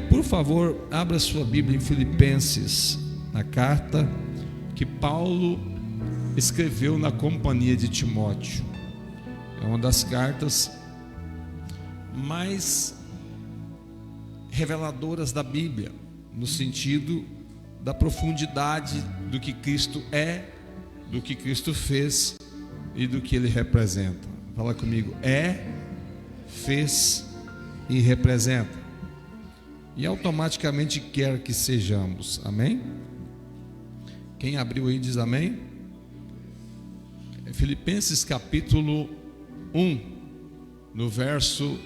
Por favor, abra sua Bíblia em Filipenses, na carta que Paulo escreveu na companhia de Timóteo. É uma das cartas mais reveladoras da Bíblia, no sentido da profundidade do que Cristo é, do que Cristo fez e do que Ele representa. Fala comigo: fez e representa. E automaticamente quer que sejamos. Amém? Quem abriu aí diz amém. Filipenses capítulo 1, no verso,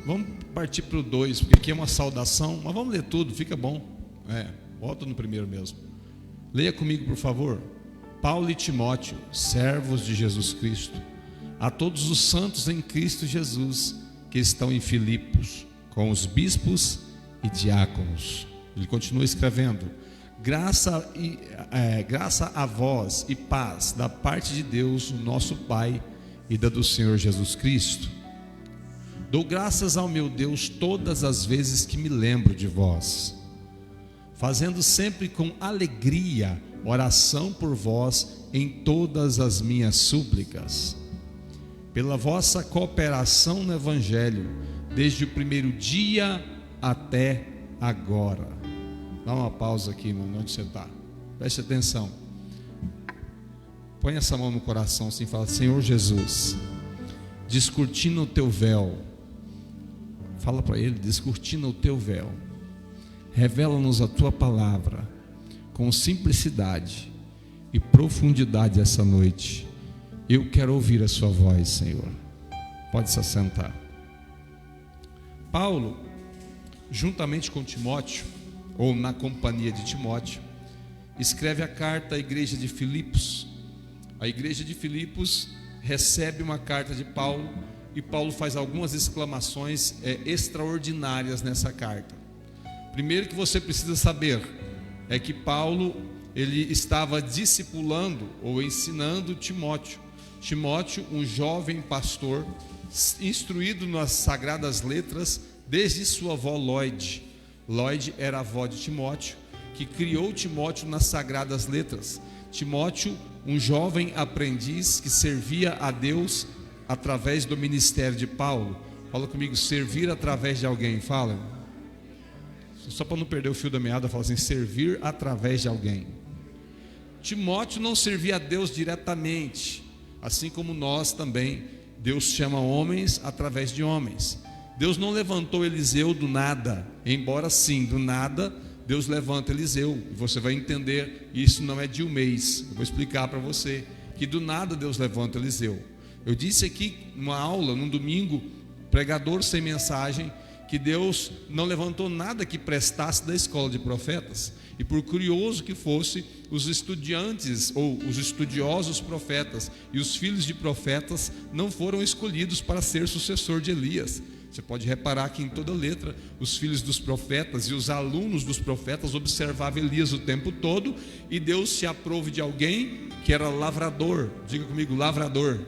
vamos partir para o 2, porque aqui é uma saudação, mas vamos ler tudo, fica bom. Volta no primeiro mesmo. Leia comigo, por favor. Paulo e Timóteo, servos de Jesus Cristo, a todos os santos em Cristo Jesus que estão em Filipos, com os bispos e diáconos. Ele continua escrevendo: graça a vós e paz da parte de Deus, nosso Pai, e da do Senhor Jesus Cristo. Dou graças ao meu Deus todas as vezes que me lembro de vós, fazendo sempre com alegria oração por vós em todas as minhas súplicas, pela vossa cooperação no Evangelho, desde o primeiro dia até agora. Dá uma pausa aqui, mano, onde você está. Preste atenção. Põe essa mão no coração assim e fala: Senhor Jesus, descortina o teu véu. Fala para Ele: descortina o teu véu. Revela-nos a tua palavra com simplicidade e profundidade essa noite. Eu quero ouvir a sua voz, Senhor. Pode se assentar. Paulo, juntamente com Timóteo, ou na companhia de Timóteo, escreve a carta à igreja de Filipos. A igreja de Filipos recebe uma carta de Paulo, e Paulo faz algumas exclamações extraordinárias nessa carta. Primeiro que você precisa saber é que Paulo, ele estava discipulando ou ensinando Timóteo. Timóteo, um jovem pastor, instruído nas sagradas letras desde sua avó Lloyd. Lloyd era a avó de Timóteo, que criou Timóteo nas sagradas letras. Timóteo, um jovem aprendiz que servia a Deus através do ministério de Paulo. Fala comigo: servir através de alguém. Fala. Só para não perder o fio da meada, fala assim: servir através de alguém. Timóteo não servia a Deus diretamente, assim como nós também. Deus chama homens através de homens. Deus não levantou Eliseu do nada, embora sim, do nada Deus levanta Eliseu, e você vai entender, isso não é de um mês. Eu vou explicar para você que do nada Deus levanta Eliseu. Eu disse aqui numa aula, num domingo, pregador sem mensagem, que Deus não levantou nada que prestasse da escola de profetas, e por curioso que fosse, os estudantes ou os estudiosos profetas e os filhos de profetas não foram escolhidos para ser sucessor de Elias. Você pode reparar que em toda letra os filhos dos profetas e os alunos dos profetas observavam Elias o tempo todo, e Deus se aprove de alguém que era lavrador. Diga comigo: lavrador.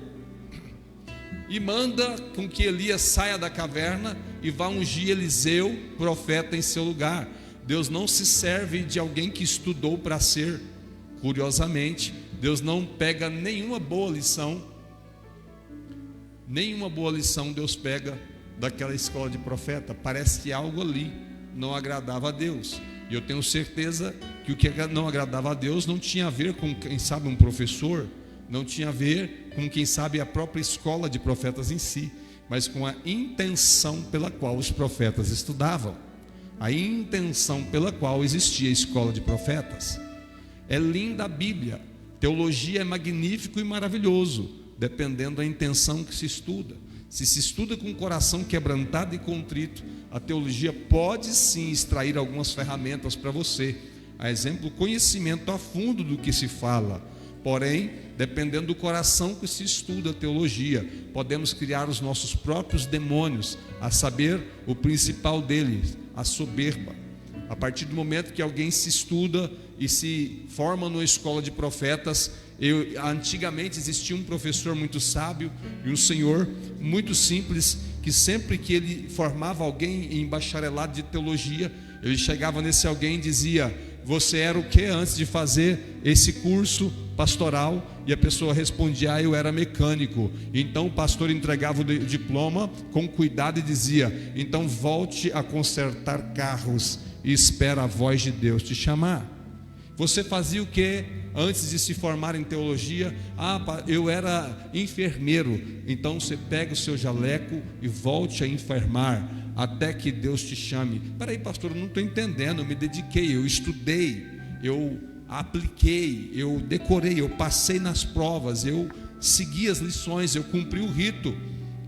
E manda com que Elias saia da caverna e vá ungir Eliseu, profeta, em seu lugar. Deus não se serve de alguém que estudou para ser. Curiosamente, Deus não pega nenhuma boa lição Deus pega daquela escola de profeta. Parece que algo ali não agradava a Deus. E eu tenho certeza que o que não agradava a Deus não tinha a ver com, quem sabe, um professor, não tinha a ver com, quem sabe, a própria escola de profetas em si, mas com a intenção pela qual os profetas estudavam, a intenção pela qual existia a escola de profetas. É linda a Bíblia, teologia é magnífico e maravilhoso, dependendo da intenção que se estuda. Se se estuda com o coração quebrantado e contrito, a teologia pode sim extrair algumas ferramentas para você, a exemplo, o conhecimento a fundo do que se fala. Porém, dependendo do coração que se estuda a teologia, podemos criar os nossos próprios demônios, a saber, o principal deles, a soberba. A partir do momento que alguém se estuda e se forma numa escola de profetas, antigamente existia um professor muito sábio e um senhor muito simples que sempre que ele formava alguém em bacharelado de teologia, ele chegava nesse alguém e dizia: você era o que antes de fazer esse curso pastoral? E a pessoa respondia: eu era mecânico. Então o pastor entregava o diploma com cuidado e dizia: então volte a consertar carros e espera a voz de Deus te chamar. Você fazia o que antes de se formar em teologia? Eu era enfermeiro. Então você pega o seu jaleco e volte a enfermar até que Deus te chame. Peraí, pastor, eu não estou entendendo. Eu me dediquei, eu estudei, eu apliquei, eu decorei, eu passei nas provas, eu segui as lições, eu cumpri o rito.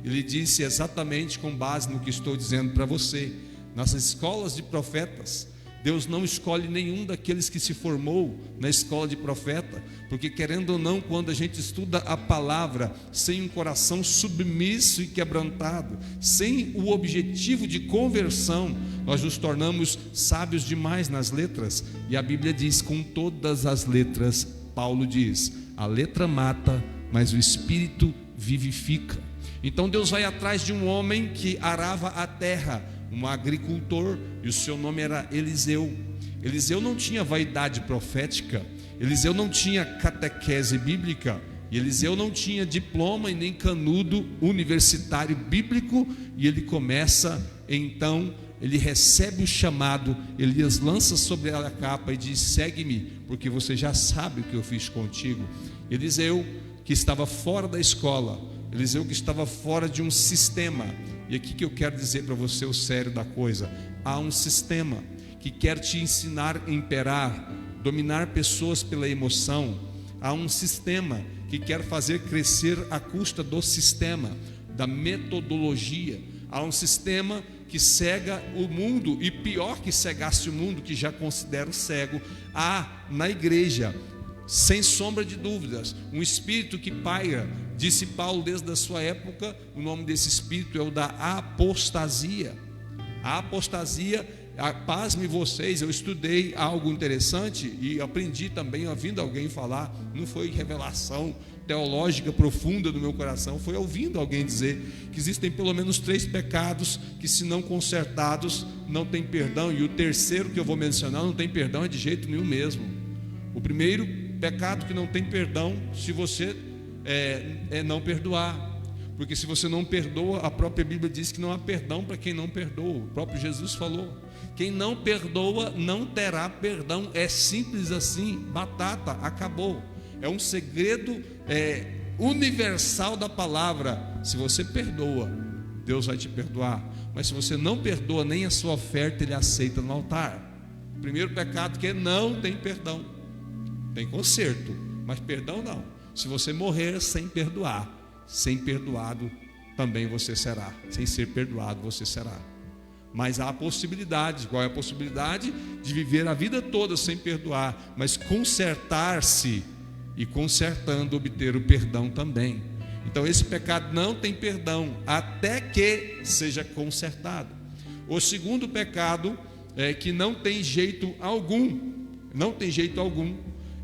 Ele disse exatamente com base no que estou dizendo para você. Nas escolas de profetas, Deus não escolhe nenhum daqueles que se formou na escola de profeta, porque querendo ou não, quando a gente estuda a palavra sem um coração submisso e quebrantado, sem o objetivo de conversão, nós nos tornamos sábios demais nas letras. E a Bíblia diz: com todas as letras, Paulo diz, a letra mata, mas o Espírito vivifica. Então Deus vai atrás de um homem que arava a terra, um agricultor, e o seu nome era Eliseu. Eliseu não tinha vaidade profética, Eliseu não tinha catequese bíblica, e Eliseu não tinha diploma e nem canudo universitário bíblico. E ele começa, então, ele recebe o chamado. Elias lança sobre ela a capa e diz: segue-me, porque você já sabe o que eu fiz contigo. Eliseu, que estava fora da escola, Eliseu que estava fora de um sistema. E aqui que eu quero dizer para você o sério da coisa: há um sistema que quer te ensinar a imperar, dominar pessoas pela emoção. Há um sistema que quer fazer crescer à custa do sistema, da metodologia. Há um sistema que cega o mundo, e pior que cegasse o mundo, que já considero cego. Há na igreja, sem sombra de dúvidas, um espírito que paira. Disse Paulo desde a sua época, o nome desse espírito é o da apostasia. A apostasia, pasme vocês, eu estudei algo interessante e aprendi também ouvindo alguém falar. Não foi revelação teológica profunda no meu coração, foi ouvindo alguém dizer que existem pelo menos 3 pecados que, se não consertados, não tem perdão. E o terceiro que eu vou mencionar não tem perdão, é de jeito nenhum mesmo. O primeiro pecado que não tem perdão, se você é não perdoar, porque se você não perdoa, a própria Bíblia diz que não há perdão para quem não perdoa. O próprio Jesus falou: quem não perdoa não terá perdão. É simples assim, batata, acabou. É um segredo universal da palavra. Se você perdoa, Deus vai te perdoar, mas se você não perdoa, nem a sua oferta Ele aceita no altar. O primeiro pecado que não tem perdão, tem conserto, mas perdão não. Se você morrer sem perdoar, sem perdoado também você será. Sem ser perdoado você será. Mas há a possibilidade. Qual é a possibilidade? De viver a vida toda sem perdoar, mas consertar-se, e consertando obter o perdão também. Então esse pecado não tem perdão até que seja consertado. O segundo pecado que não tem jeito algum,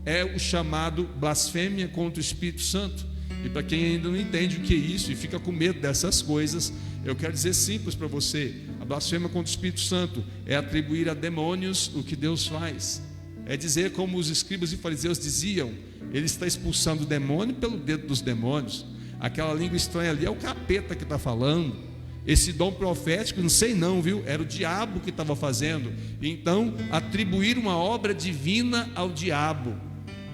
é o chamado blasfêmia contra o Espírito Santo. E para quem ainda não entende o que é isso e fica com medo dessas coisas, eu quero dizer simples para você: a blasfêmia contra o Espírito Santo é atribuir a demônios o que Deus faz. É dizer, como os escribas e fariseus diziam: ele está expulsando o demônio pelo dedo dos demônios. Aquela língua estranha ali é o capeta que está falando. Esse dom profético, não sei não, viu? Era o diabo que estava fazendo. Então, atribuir uma obra divina ao diabo,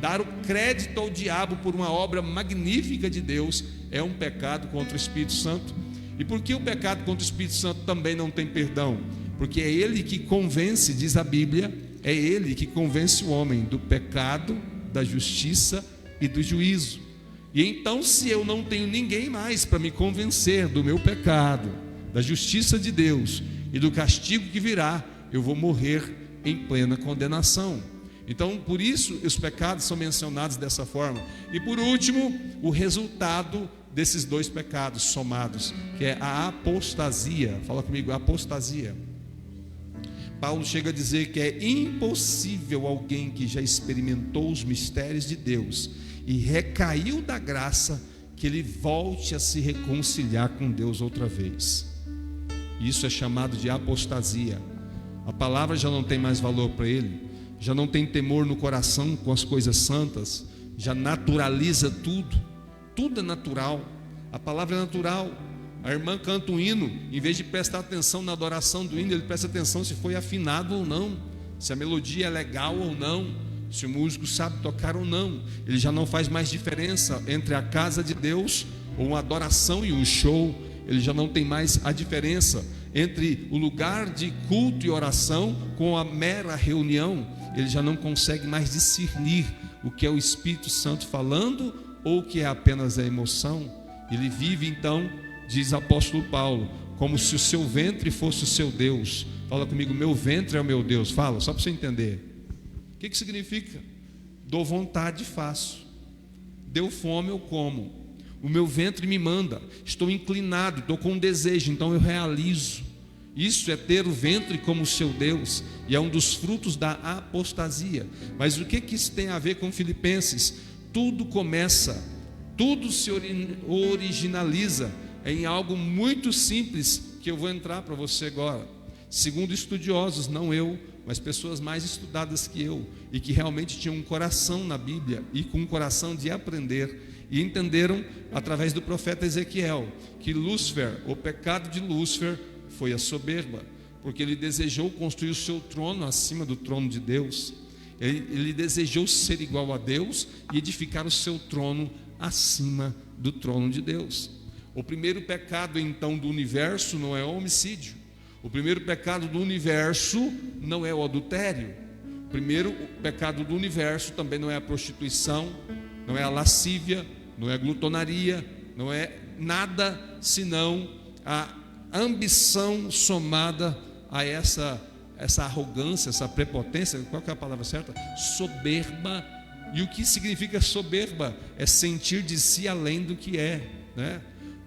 dar o crédito ao diabo por uma obra magnífica de Deus, é um pecado contra o Espírito Santo. E por que o pecado contra o Espírito Santo também não tem perdão? Porque é ele que convence, diz a Bíblia, é ele que convence o homem do pecado, da justiça e do juízo. E então, se eu não tenho ninguém mais para me convencer do meu pecado, da justiça de Deus e do castigo que virá, eu vou morrer em plena condenação. Então, por isso, os pecados são mencionados dessa forma. E por último, o resultado desses 2 pecados somados, que é a apostasia. Fala comigo, apostasia. Paulo chega a dizer que é impossível alguém que já experimentou os mistérios de Deus e recaiu da graça que ele volte a se reconciliar com Deus outra vez. Isso é chamado de apostasia. A palavra já não tem mais valor para ele, já não tem temor no coração com as coisas santas, já naturaliza tudo. Tudo é natural, a palavra é natural. A irmã canta um hino, em vez de prestar atenção na adoração do hino, ele presta atenção se foi afinado ou não, se a melodia é legal ou não, se o músico sabe tocar ou não. Ele já não faz mais diferença entre a casa de Deus ou uma adoração e um show. Ele já não tem mais a diferença entre o lugar de culto e oração com a mera reunião. Ele já não consegue mais discernir o que é o Espírito Santo falando ou o que é apenas a emoção. Ele vive então, diz o apóstolo Paulo, como se o seu ventre fosse o seu Deus. Fala comigo, meu ventre é o meu Deus. Fala, só para você entender. O que significa? Dou vontade, faço. Deu fome, eu como. O meu ventre me manda. Estou inclinado, estou com um desejo, então eu realizo. Isso é ter o ventre como seu Deus, e é um dos frutos da apostasia. Mas o que isso tem a ver com Filipenses? Tudo começa, tudo se originaliza em algo muito simples, que eu vou entrar para você agora. Segundo estudiosos, não eu, mas pessoas mais estudadas que eu, e que realmente tinham um coração na Bíblia, e com um coração de aprender, e entenderam através do profeta Ezequiel, que Lúcifer, o pecado de Lúcifer, foi a soberba, porque ele desejou construir o seu trono acima do trono de Deus. Ele desejou ser igual a Deus e edificar o seu trono acima do trono de Deus. O primeiro pecado então do universo não é o homicídio. O primeiro pecado do universo não é o adultério. O primeiro pecado do universo também não é a prostituição, não é a lascívia, não é a glutonaria, não é nada senão a ambição somada a essa arrogância, essa prepotência. Qual que é a palavra certa? Soberba. E o que significa soberba? É sentir de si além do que é, né?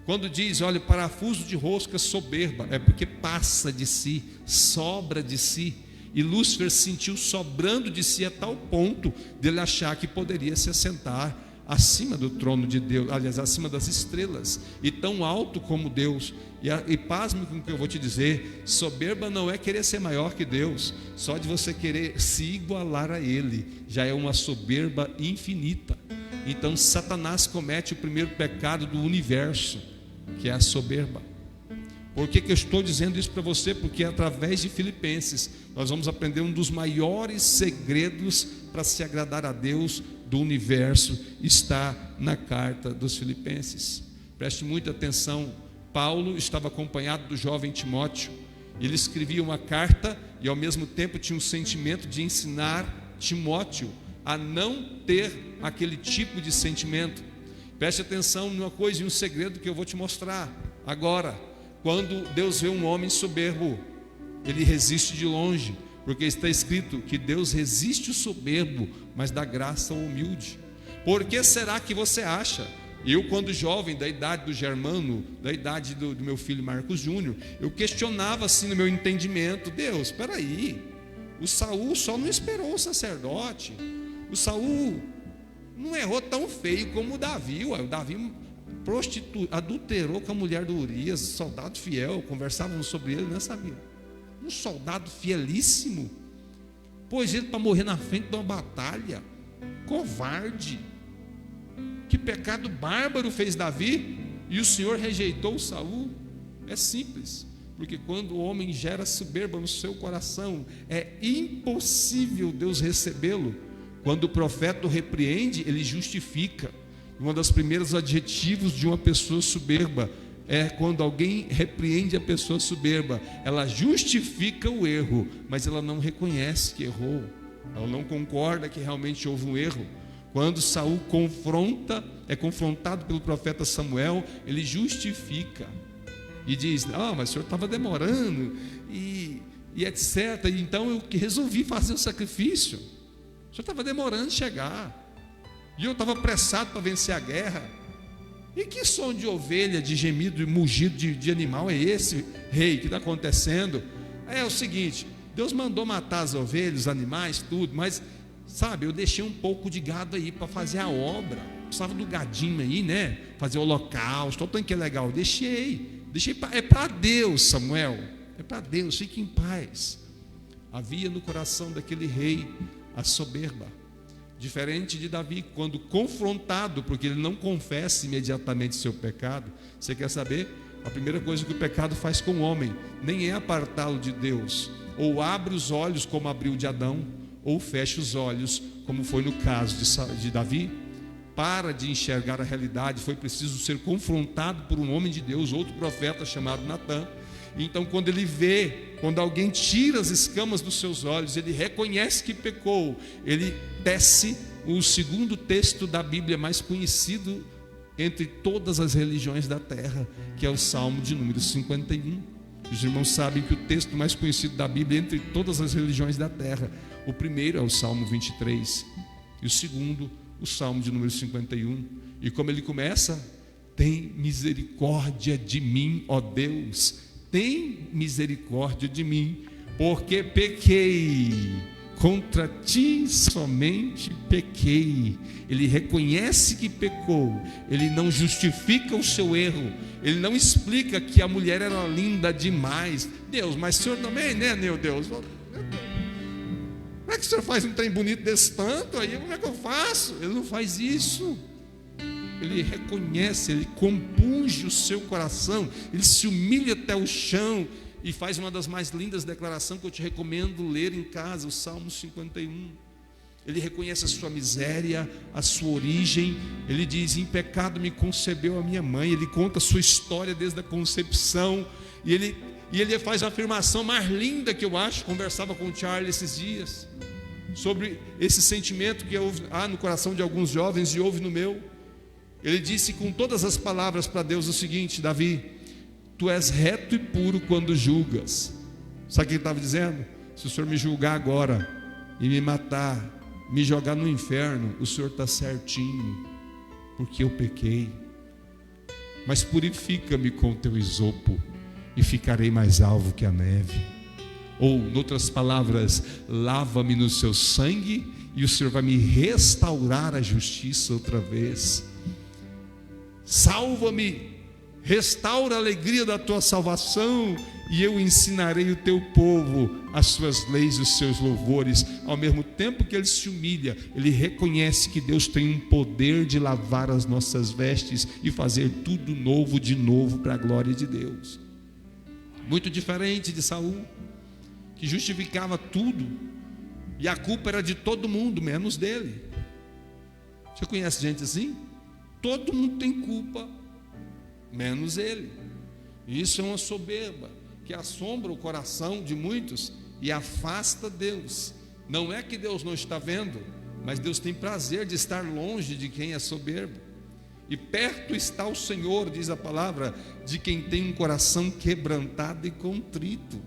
Quando diz, olha, parafuso de rosca soberba, é porque passa de si, sobra de si. E Lúcifer sentiu sobrando de si a tal ponto dele achar que poderia se assentar acima do trono de Deus, aliás, acima das estrelas, e tão alto como Deus. E pasme com o que eu vou te dizer: soberba não é querer ser maior que Deus, só de você querer se igualar a Ele, já é uma soberba infinita. Então Satanás comete o primeiro pecado do universo, que é a soberba. Por que eu estou dizendo isso para você? Porque através de Filipenses nós vamos aprender um dos maiores segredos para se agradar a Deus do universo, está na carta dos Filipenses. Preste muita atenção. Paulo estava acompanhado do jovem Timóteo. Ele escrevia uma carta e ao mesmo tempo tinha um sentimento de ensinar Timóteo a não ter aquele tipo de sentimento. Preste atenção numa coisa e um segredo que eu vou te mostrar agora. Quando Deus vê um homem soberbo, ele resiste de longe, porque está escrito que Deus resiste o soberbo, mas dá graça ao humilde. Por que será que você acha? Eu, quando jovem, da idade do Germano, da idade do meu filho Marcos Júnior, eu questionava assim no meu entendimento: Deus, espera aí, o Saul só não esperou o sacerdote, o Saul não errou tão feio como o Davi. O Davi adulterou com a mulher do Urias, soldado fiel, conversávamos sobre ele, não sabia. Um soldado fielíssimo, pôs ele para morrer na frente de uma batalha. Covarde. Que pecado bárbaro fez Davi, e o Senhor rejeitou Saul. É simples, porque quando o homem gera soberba no seu coração, é impossível Deus recebê-lo. Quando o profeta o repreende, ele justifica. Um dos primeiros adjetivos de uma pessoa soberba é quando alguém repreende a pessoa soberba, ela justifica o erro, mas ela não reconhece que errou, ela não concorda que realmente houve um erro. Quando Saul é confrontado pelo profeta Samuel, ele justifica e diz: mas o senhor estava demorando e etc. Então eu resolvi fazer o sacrifício. O senhor estava demorando em chegar. E eu estava apressado para vencer a guerra. E que som de ovelha, de gemido e mugido de animal é esse, rei, que está acontecendo? É o seguinte: Deus mandou matar as ovelhas, os animais, tudo, mas, sabe, eu deixei um pouco de gado aí para fazer a obra. precisava do gadinho aí, né? Fazer holocausto, olha o tanto que é legal. Deixei, é para Deus, Samuel, é para Deus, fique em paz. Havia no coração daquele rei a soberba, diferente de Davi, quando confrontado, porque ele não confessa imediatamente seu pecado. Você quer saber? A primeira coisa que o pecado faz com o homem nem é apartá-lo de Deus, ou abre os olhos como abriu de Adão, ou fecha os olhos como foi no caso de Davi. Para de enxergar a realidade, foi preciso ser confrontado por um homem de Deus, outro profeta chamado Natã. Então, quando ele vê, quando alguém tira as escamas dos seus olhos, ele reconhece que pecou, ele tece o segundo texto da Bíblia mais conhecido entre todas as religiões da terra, que é o Salmo de número 51. Os irmãos sabem que o texto mais conhecido da Bíblia entre todas as religiões da terra, o primeiro é o Salmo 23 e o segundo, o Salmo de número 51. E como ele começa: tem misericórdia de mim, ó Deus, tem misericórdia de mim, porque pequei, contra ti somente pequei. Ele reconhece que pecou, ele não justifica o seu erro, ele não explica que a mulher era linda demais. Deus, mas o senhor também, né, meu Deus? Como é que o senhor faz um trem bonito desse tanto? Aí como é que eu faço? Ele não faz isso. Ele reconhece, ele compunge o seu coração, ele se humilha até o chão e faz uma das mais lindas declarações que eu te recomendo ler em casa, o Salmo 51. Ele reconhece a sua miséria, a sua origem. Ele diz: em pecado me concebeu a minha mãe. Ele conta a sua história desde a concepção. E ele faz a afirmação mais linda que eu acho. Conversava com o Charlie esses dias sobre esse sentimento que há no coração de alguns jovens e houve no meu. Ele disse com todas as palavras para Deus o seguinte: Davi, tu és reto e puro quando julgas. Sabe o que ele estava dizendo? Se o Senhor me julgar agora e me matar, me jogar no inferno, o Senhor está certinho, porque eu pequei. Mas purifica-me com o teu isopo e ficarei mais alvo que a neve. Ou, em outras palavras, lava-me no seu sangue e o Senhor vai me restaurar a justiça outra vez. Salva-me, restaura a alegria da tua salvação, e eu ensinarei o teu povo as suas leis e os seus louvores. Ao mesmo tempo que ele se humilha, ele reconhece que Deus tem um poder de lavar as nossas vestes e fazer tudo novo de novo para a glória de Deus. Muito diferente de Saul, que justificava tudo e a culpa era de todo mundo, menos dele. Você conhece gente assim? Todo mundo tem culpa, menos ele. E isso é uma soberba que assombra o coração de muitos e afasta Deus. Não é que Deus não está vendo, mas Deus tem prazer de estar longe de quem é soberbo. E perto está o Senhor, diz a palavra, de quem tem um coração quebrantado e contrito.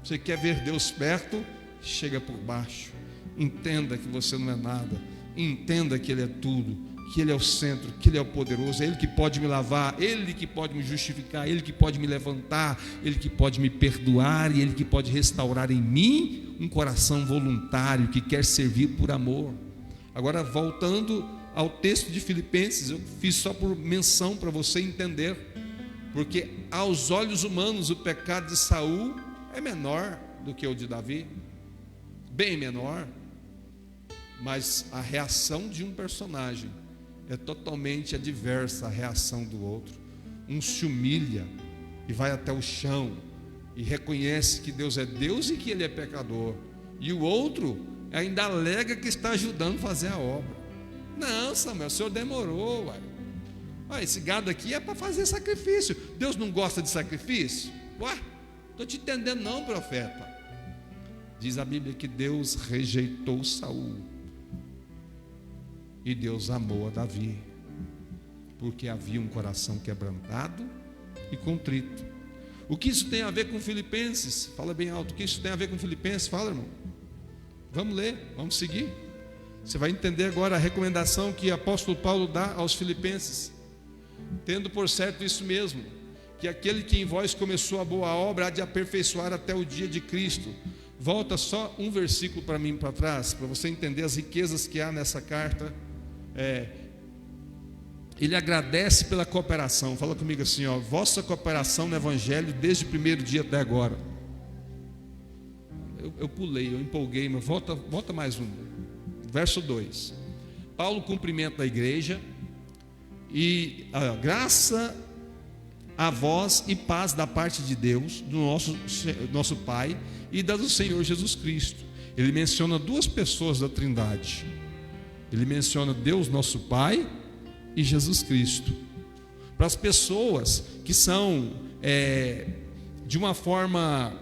Você quer ver Deus perto? Chega por baixo. Entenda que você não é nada. Entenda que Ele é tudo, que Ele é o centro, que Ele é o poderoso. É Ele que pode me lavar, Ele que pode me justificar, Ele que pode me levantar, Ele que pode me perdoar e Ele que pode restaurar em mim um coração voluntário que quer servir por amor. Agora, voltando ao texto de Filipenses, eu fiz só por menção para você entender, porque aos olhos humanos o pecado de Saul é menor do que o de Davi, bem menor, mas a reação de um personagem é totalmente adversa à reação do outro. Um se humilha e vai até o chão e reconhece que Deus é Deus e que ele é pecador, e o outro ainda alega que está ajudando a fazer a obra. Não, Samuel, o senhor demorou, uai. Esse gado aqui é para fazer sacrifício. Deus não gosta de sacrifício? Ué, estou te entendendo não, profeta. Diz a Bíblia que Deus rejeitou Saul e Deus amou a Davi, porque havia um coração quebrantado e contrito. O que isso tem a ver com Filipenses? Fala bem alto. O que isso tem a ver com Filipenses? Fala, irmão. Vamos ler, vamos seguir. Você vai entender agora a recomendação que o apóstolo Paulo dá aos filipenses. Tendo por certo isso mesmo, que aquele que em vós começou a boa obra há de aperfeiçoar até o dia de Cristo. Volta só um versículo para mim para trás, para você entender as riquezas que há nessa carta. ele agradece pela cooperação. Fala comigo assim, ó, vossa cooperação no Evangelho desde o primeiro dia até agora. Eu pulei, eu empolguei, mas volta mais um. Verso 2. Paulo cumprimenta a igreja e a graça a vós e paz da parte de Deus, do nosso Pai e da do Senhor Jesus Cristo. Ele menciona duas pessoas da Trindade. Ele menciona Deus, nosso Pai, e Jesus Cristo. Para as pessoas que são de uma forma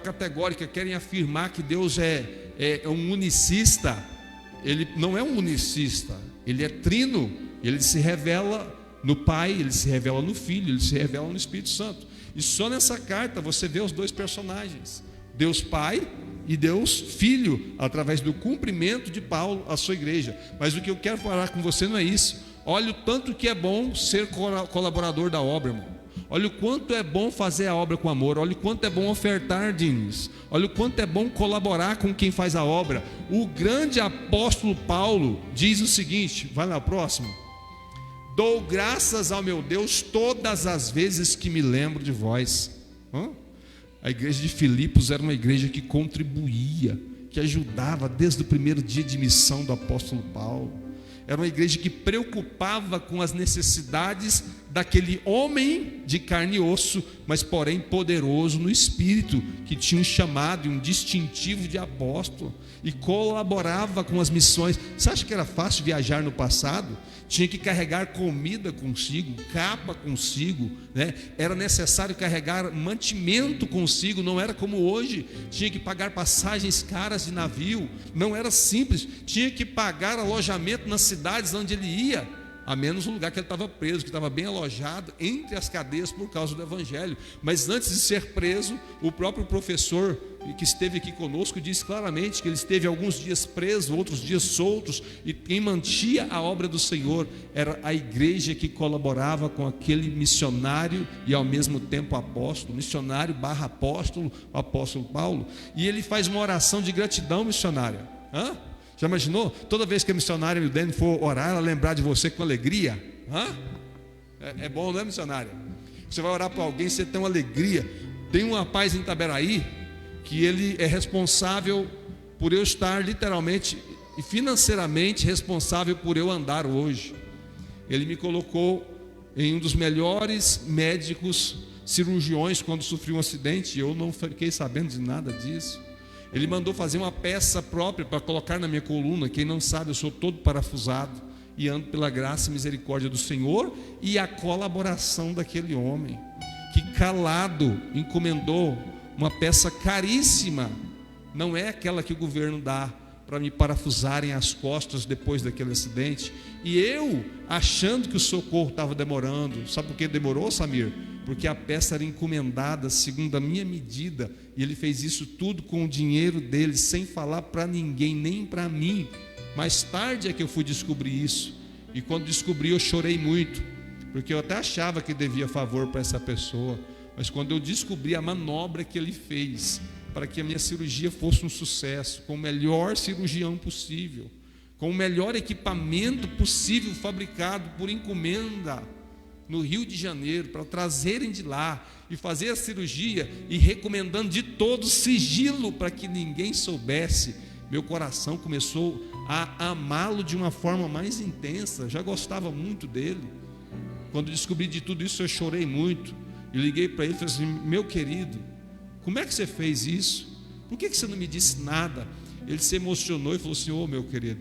categórica, querem afirmar que Deus é um unicista, ele não é um unicista, ele é trino, ele se revela no Pai, ele se revela no Filho, ele se revela no Espírito Santo. E só nessa carta você vê os dois personagens, Deus Pai e Deus Filho, através do cumprimento de Paulo à sua igreja. Mas o que eu quero falar com você não é isso. Olha o tanto que é bom ser colaborador da obra, irmão. Olha o quanto é bom fazer a obra com amor. Olha o quanto é bom ofertar dízimos. Olha o quanto é bom colaborar com quem faz a obra. O grande apóstolo Paulo diz o seguinte, vai lá, próximo. Dou graças ao meu Deus todas as vezes que me lembro de vós. A igreja de Filipos era uma igreja que contribuía, que ajudava desde o primeiro dia de missão do apóstolo Paulo. Era uma igreja que preocupava com as necessidades daquele homem de carne e osso, mas porém poderoso no espírito, que tinha um chamado e um distintivo de apóstolo, e colaborava com as missões. Você acha que era fácil viajar no passado? Tinha que carregar comida consigo, capa consigo, né? Era necessário carregar mantimento consigo, não era como hoje, tinha que pagar passagens caras de navio, não era simples, tinha que pagar alojamento nas cidades onde ele ia, a menos o lugar que ele estava preso, que estava bem alojado entre as cadeias por causa do Evangelho. Mas antes de ser preso, o próprio professor que esteve aqui conosco disse claramente que ele esteve alguns dias preso, outros dias soltos, e quem mantinha a obra do Senhor era a igreja que colaborava com aquele missionário e ao mesmo tempo apóstolo, missionário barra apóstolo, o apóstolo Paulo. E ele faz uma oração de gratidão missionária. Já imaginou? Toda vez que a missionária Mildene for orar, ela lembrar de você com alegria. É bom, não é, missionária? Você vai orar para alguém, você tem uma alegria. Tem um rapaz em Itaberaí que ele é responsável por eu estar literalmente e financeiramente responsável por eu andar hoje. Ele me colocou em um dos melhores médicos cirurgiões quando sofri um acidente, e eu não fiquei sabendo de nada disso. Ele mandou fazer uma peça própria para colocar na minha coluna. Quem não sabe, eu sou todo parafusado e ando pela graça e misericórdia do Senhor e a colaboração daquele homem que calado encomendou uma peça caríssima. Não é aquela que o governo dá para me parafusarem as costas depois daquele acidente. E eu achando que o socorro estava demorando. Sabe por que demorou, Samir? Porque a peça era encomendada segundo a minha medida, e ele fez isso tudo com o dinheiro dele, sem falar para ninguém, nem para mim. Mais tarde é que eu fui descobrir isso, e quando descobri eu chorei muito, porque eu até achava que devia favor para essa pessoa, mas quando eu descobri a manobra que ele fez para que a minha cirurgia fosse um sucesso, com o melhor cirurgião possível, com o melhor equipamento possível fabricado por encomenda no Rio de Janeiro, para trazerem de lá e fazer a cirurgia, e recomendando de todo sigilo para que ninguém soubesse, meu coração começou a amá-lo de uma forma mais intensa. Já gostava muito dele. Quando descobri de tudo isso, eu chorei muito e liguei para ele e falei assim: meu querido, como é que você fez isso? Por que você não me disse nada? Ele se emocionou e falou assim: ô meu querido,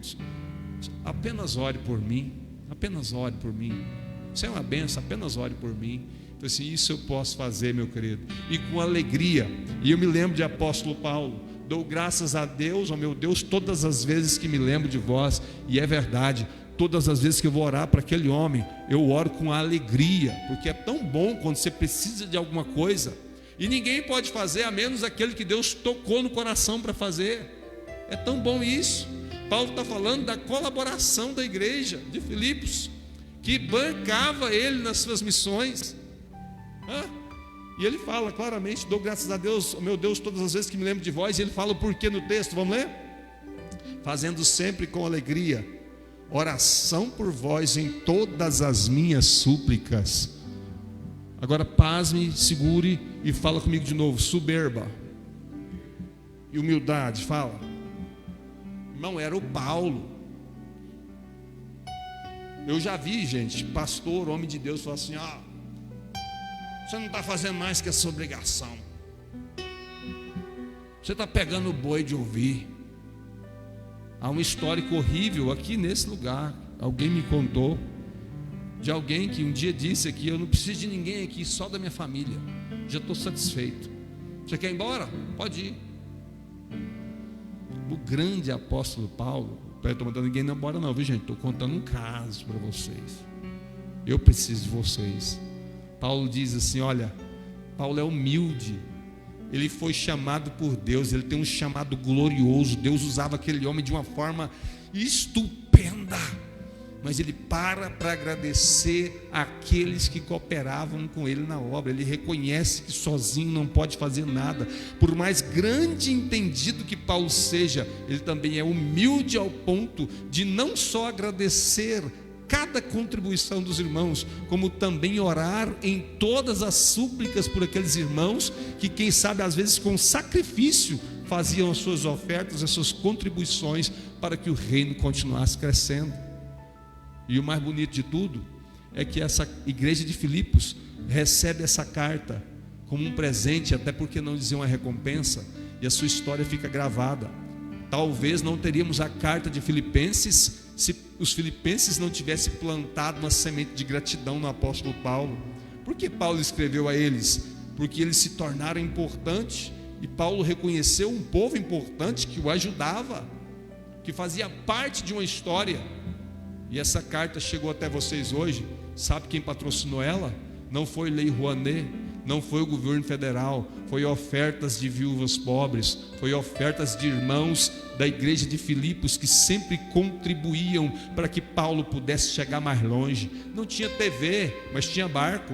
apenas ore por mim, apenas ore por mim. Isso é uma benção, apenas ore por mim. Então assim, isso eu posso fazer, meu querido, e com alegria. E eu me lembro de apóstolo Paulo: dou graças a Deus, ó meu Deus, todas as vezes que me lembro de vós. E é verdade, todas as vezes que eu vou orar para aquele homem, eu oro com alegria, porque é tão bom quando você precisa de alguma coisa, e ninguém pode fazer a menos aquele que Deus tocou no coração para fazer. É tão bom isso. Paulo está falando da colaboração da igreja de Filipos, que bancava ele nas suas missões. E ele fala claramente: dou graças a Deus, meu Deus, todas as vezes que me lembro de vós. E ele fala o porquê no texto, vamos ler? Fazendo sempre com alegria oração por vós em todas as minhas súplicas. Agora pasme, segure e fala comigo de novo. Soberba e humildade, fala. Irmão, era o Paulo. Eu já vi, gente, pastor, homem de Deus, falar assim: você não está fazendo mais que a sua obrigação, você está pegando o boi de ouvir. Há um histórico horrível aqui nesse lugar. Alguém me contou de alguém que um dia disse aqui: eu não preciso de ninguém aqui, só da minha família, já estou satisfeito. Você quer ir embora? Pode ir. O grande apóstolo Paulo, não estou mandando ninguém embora não, viu gente? Estou contando um caso para vocês. Eu preciso de vocês. Paulo diz assim: olha, Paulo é humilde, ele foi chamado por Deus, ele tem um chamado glorioso. Deus usava aquele homem de uma forma estupenda, mas ele para agradecer àqueles que cooperavam com ele na obra. Ele reconhece que sozinho não pode fazer nada. Por mais grande entendido que Paulo seja, ele também é humilde ao ponto de não só agradecer cada contribuição dos irmãos, como também orar em todas as súplicas por aqueles irmãos que, quem sabe, às vezes com sacrifício faziam as suas ofertas, as suas contribuições para que o reino continuasse crescendo. E o mais bonito de tudo é que essa igreja de Filipos recebe essa carta como um presente, até porque não dizer uma recompensa, e a sua história fica gravada. Talvez não teríamos a carta de Filipenses se os filipenses não tivessem plantado uma semente de gratidão no apóstolo Paulo. Por que Paulo escreveu a eles? Porque eles se tornaram importantes, e Paulo reconheceu um povo importante que o ajudava, que fazia parte de uma história. E essa carta chegou até vocês hoje. Sabe quem patrocinou ela? Não foi Lei Rouanet, não foi o governo federal, foi ofertas de viúvas pobres, foi ofertas de irmãos da igreja de Filipos que sempre contribuíam para que Paulo pudesse chegar mais longe. Não tinha TV, mas tinha barco.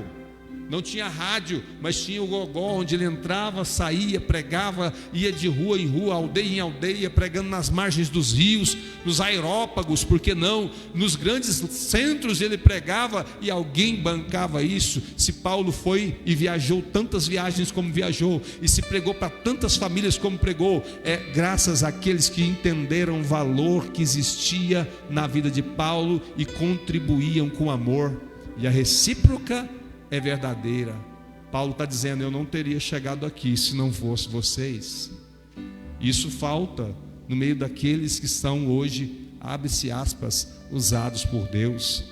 Não tinha rádio, mas tinha o gogó, onde ele entrava, saía, pregava, ia de rua em rua, aldeia em aldeia, pregando nas margens dos rios, nos aerópagos, por que não? Nos grandes centros ele pregava, e alguém bancava isso. Se Paulo foi e viajou tantas viagens como viajou, e se pregou para tantas famílias como pregou, é graças àqueles que entenderam o valor que existia na vida de Paulo e contribuíam com amor. E a recíproca é verdadeira. Paulo está dizendo: eu não teria chegado aqui se não fosse vocês. Isso falta no meio daqueles que são hoje, abre-se aspas, usados por Deus.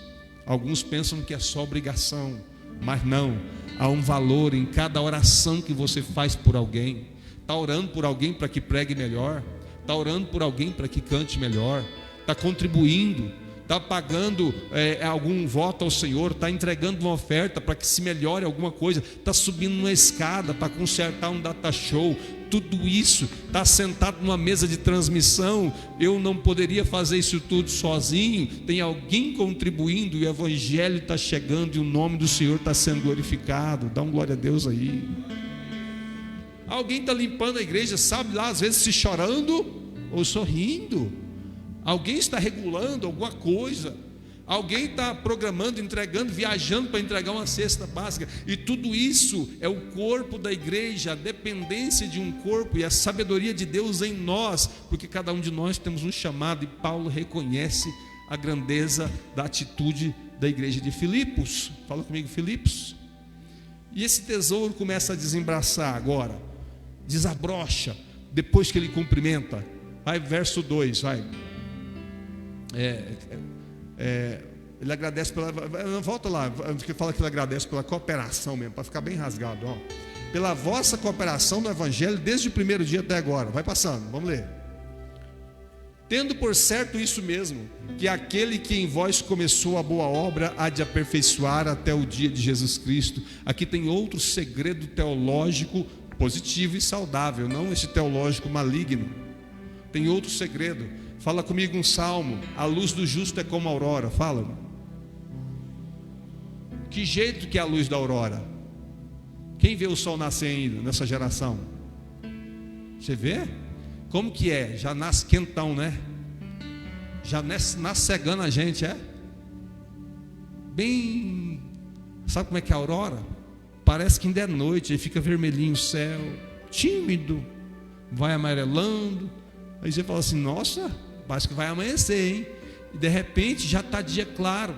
Alguns pensam que é só obrigação, mas não. Há um valor em cada oração que você faz por alguém. Está orando por alguém para que pregue melhor, está orando por alguém para que cante melhor, está contribuindo, está pagando algum voto ao Senhor, está entregando uma oferta para que se melhore alguma coisa, está subindo uma escada para consertar um data show. Tudo isso, está sentado numa mesa de transmissão. Eu não poderia fazer isso tudo sozinho. Tem alguém contribuindo, e o evangelho está chegando, e o nome do Senhor está sendo glorificado. Dá um glória a Deus aí. Alguém está limpando a igreja, sabe lá, às vezes se chorando ou sorrindo. Alguém está regulando alguma coisa. Alguém está programando, entregando, viajando para entregar uma cesta básica. E tudo isso é o corpo da igreja, a dependência de um corpo e a sabedoria de Deus em nós, porque cada um de nós temos um chamado. E Paulo reconhece a grandeza da atitude da igreja de Filipos. Fala comigo, Filipos. E esse tesouro começa a desembraçar agora, desabrocha, depois que ele cumprimenta. Vai, verso 2, vai. Ele agradece pela... Volta lá, fala que ele agradece pela cooperação mesmo, para ficar bem rasgado, ó. Pela vossa cooperação no evangelho desde o primeiro dia até agora. Vai passando, vamos ler. Tendo por certo isso mesmo, que aquele que em vós começou a boa obra há de aperfeiçoar até o dia de Jesus Cristo. Aqui tem outro segredo teológico positivo e saudável, não esse teológico maligno. Tem outro segredo. Fala comigo um salmo: a luz do justo é como a aurora. Fala. Que jeito que é a luz da aurora? Quem vê o sol nascer ainda nessa geração? Você vê? Como que é? Já nasce quentão, né? já nasce cegando a gente, bem, sabe como é que é a aurora? Parece que ainda é noite, aí fica vermelhinho o céu, tímido, vai amarelando, aí você fala assim, nossa, parece que vai amanhecer, hein? E de repente já está dia claro,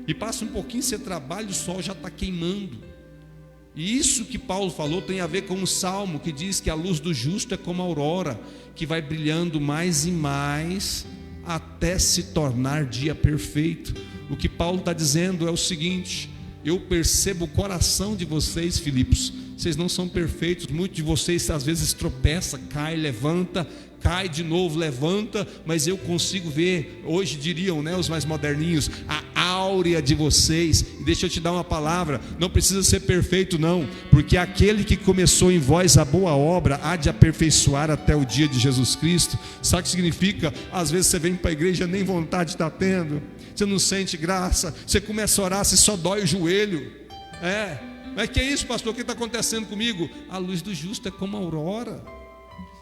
e passa um pouquinho, você trabalha, o sol já está queimando. E isso que Paulo falou tem a ver com o Salmo, que diz que a luz do justo é como a aurora, que vai brilhando mais e mais, até se tornar dia perfeito. O que Paulo está dizendo é o seguinte: eu percebo o coração de vocês, Filipos, vocês não são perfeitos, muitos de vocês às vezes tropeça, cai, levanta, cai de novo, levanta, mas eu consigo ver, hoje diriam, os mais moderninhos, a áurea de vocês. E deixa eu te dar uma palavra, não precisa ser perfeito não, porque aquele que começou em vós a boa obra, há de aperfeiçoar até o dia de Jesus Cristo. Sabe o que significa? Às vezes você vem para a igreja, nem vontade está tendo, você não sente graça, você começa a orar, você só dói o joelho, mas que é isso, pastor, o que está acontecendo comigo? A luz do justo é como a aurora.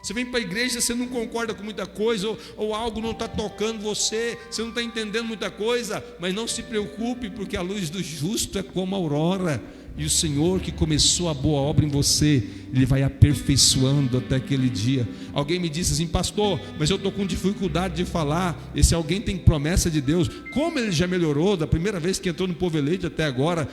Você vem para a igreja, você não concorda com muita coisa, ou algo não está tocando você não está entendendo muita coisa, mas não se preocupe, porque a luz do justo é como a aurora, e o Senhor que começou a boa obra em você, Ele vai aperfeiçoando até aquele dia. Alguém me disse assim, pastor, mas eu estou com dificuldade de falar. Esse alguém tem promessa de Deus. Como ele já melhorou da primeira vez que entrou no Povo Eleito até agora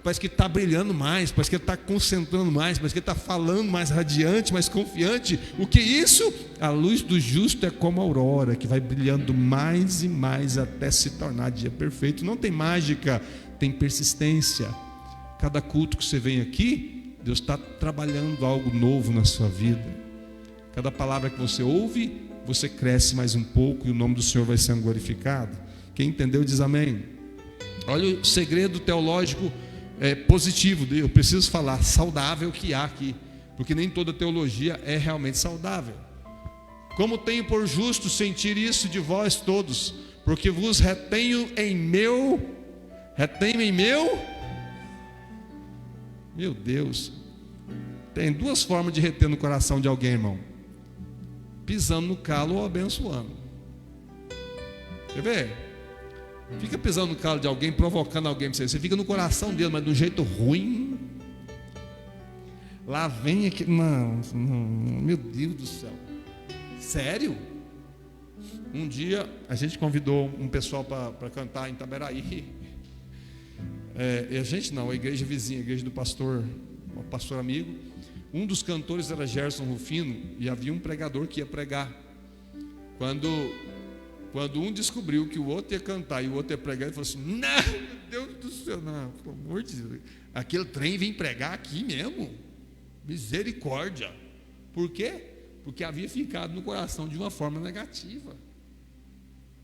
parece que está brilhando mais, parece que ele está concentrando mais, parece que ele está falando mais radiante, mais confiante. O que é isso? A luz do justo é como a aurora, que vai brilhando mais e mais até se tornar dia perfeito. Não tem mágica, tem persistência. Cada culto que você vem aqui, Deus está trabalhando algo novo na sua vida. Cada palavra que você ouve, você cresce mais um pouco e o nome do Senhor vai sendo glorificado. Quem entendeu diz amém. Olha o segredo teológico positivo, eu preciso falar, saudável que há aqui, porque nem toda teologia é realmente saudável. Como tenho por justo sentir isso de vós todos, porque vos retenho em meu. Meu Deus, tem duas formas de reter no coração de alguém, irmão: pisando no calo ou abençoando. Quer ver? Fica pisando no calo de alguém, provocando alguém para você fica no coração dele, mas de um jeito ruim. Lá vem aqui, não, meu Deus do céu, sério? Um dia a gente convidou um pessoal para cantar em Itaberaí. A igreja vizinha, a igreja do pastor, um pastor amigo. Um dos cantores era Gerson Rufino, e havia um pregador que ia pregar. Quando um descobriu que o outro ia cantar e o outro ia pregar, ele falou assim: não, meu Deus do céu, não, pelo amor de Deus, aquele trem vem pregar aqui mesmo? Misericórdia. Por quê? Porque havia ficado no coração de uma forma negativa.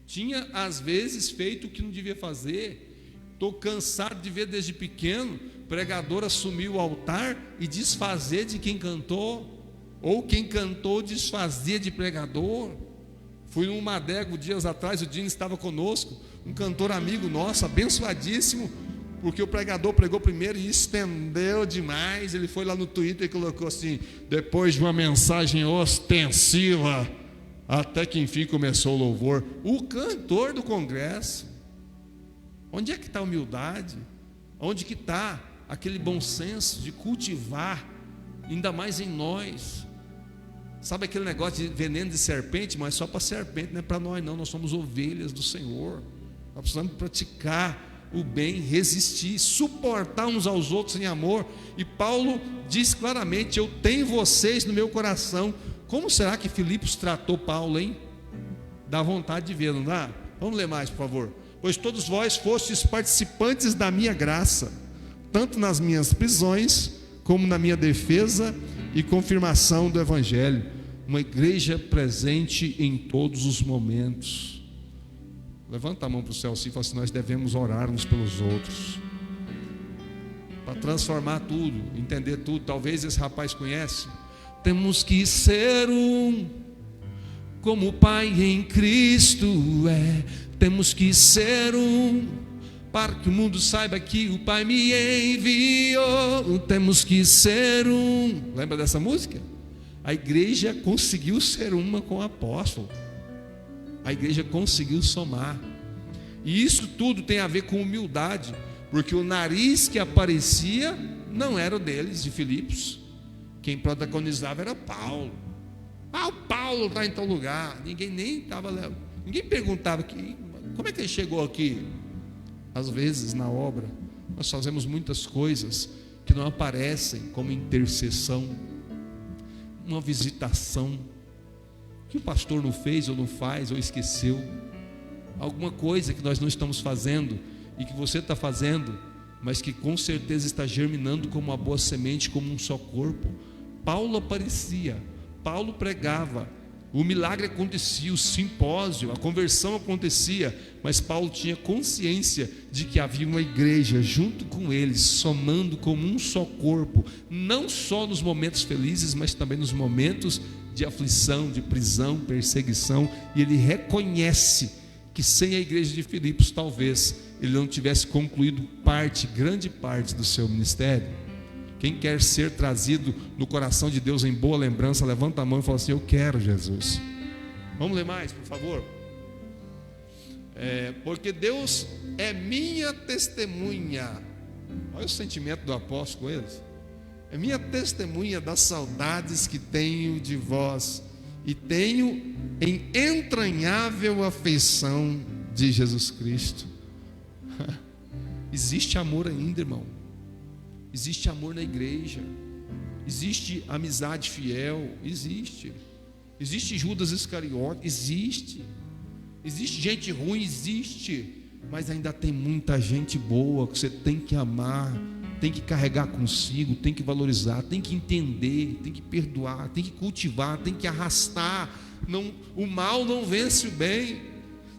Tinha às vezes feito o que não devia fazer. Estou cansado de ver desde pequeno pregador assumir o altar e desfazer de quem cantou, ou quem cantou desfazia de pregador. Fui numa adega dias atrás, o Dino estava conosco, um cantor amigo nosso, abençoadíssimo, porque o pregador pregou primeiro e estendeu demais. Ele foi lá no Twitter e colocou assim: depois de uma mensagem ostensiva, até que enfim começou o louvor. O cantor do congresso. Onde é que está a humildade? Onde que está aquele bom senso de cultivar, ainda mais em nós? Sabe aquele negócio de veneno de serpente? Mas só para serpente, não é para nós não. Nós somos ovelhas do Senhor. Nós precisamos praticar o bem, resistir, suportar uns aos outros em amor. E Paulo diz claramente: eu tenho vocês no meu coração. Como será que Filipos tratou Paulo, hein? Dá vontade de ver, não dá? Vamos ler mais, por favor. Pois todos vós fostes participantes da minha graça, tanto nas minhas prisões, como na minha defesa e confirmação do Evangelho. Uma igreja presente em todos os momentos. Levanta a mão para o céu assim e fala assim: nós devemos orar uns pelos outros, para transformar tudo, entender tudo. Talvez esse rapaz conhece. Temos que ser um, como o Pai em Cristo é. Temos que ser um, para que o mundo saiba que o Pai me enviou. Temos que ser um. Lembra dessa música? A igreja conseguiu ser uma com o apóstolo. a igreja conseguiu somar. E isso tudo tem a ver com humildade, porque o nariz que aparecia não era o deles, de Filipos. Quem protagonizava era Paulo. O Paulo está em tal lugar. Ninguém perguntava como é que ele chegou aqui. Às vezes na obra nós fazemos muitas coisas que não aparecem, como intercessão, uma visitação que o pastor não fez ou não faz ou esqueceu, alguma coisa que nós não estamos fazendo e que você está fazendo, mas que com certeza está germinando como uma boa semente, como um só corpo. Paulo aparecia, Paulo pregava, o milagre acontecia, o simpósio, a conversão acontecia, mas Paulo tinha consciência de que havia uma igreja junto com eles, somando como um só corpo, não só nos momentos felizes, mas também nos momentos de aflição, de prisão, perseguição. E ele reconhece que sem a igreja de Filipos, talvez ele não tivesse concluído grande parte do seu ministério. Quem quer ser trazido no coração de Deus em boa lembrança, levanta a mão e fala assim: eu quero Jesus. Vamos ler mais, por favor. Porque Deus é minha testemunha. Olha o sentimento do apóstolo com eles. É minha testemunha das saudades que tenho de vós, e tenho em entranhável afeição de Jesus Cristo. Existe amor ainda, irmão. Existe amor na igreja. Existe amizade fiel. Existe Judas Iscariote. Existe gente ruim. Existe. Mas ainda tem muita gente boa que você tem que amar, tem que carregar consigo, tem que valorizar, tem que entender, tem que perdoar, tem que cultivar, tem que arrastar. O mal não vence o bem.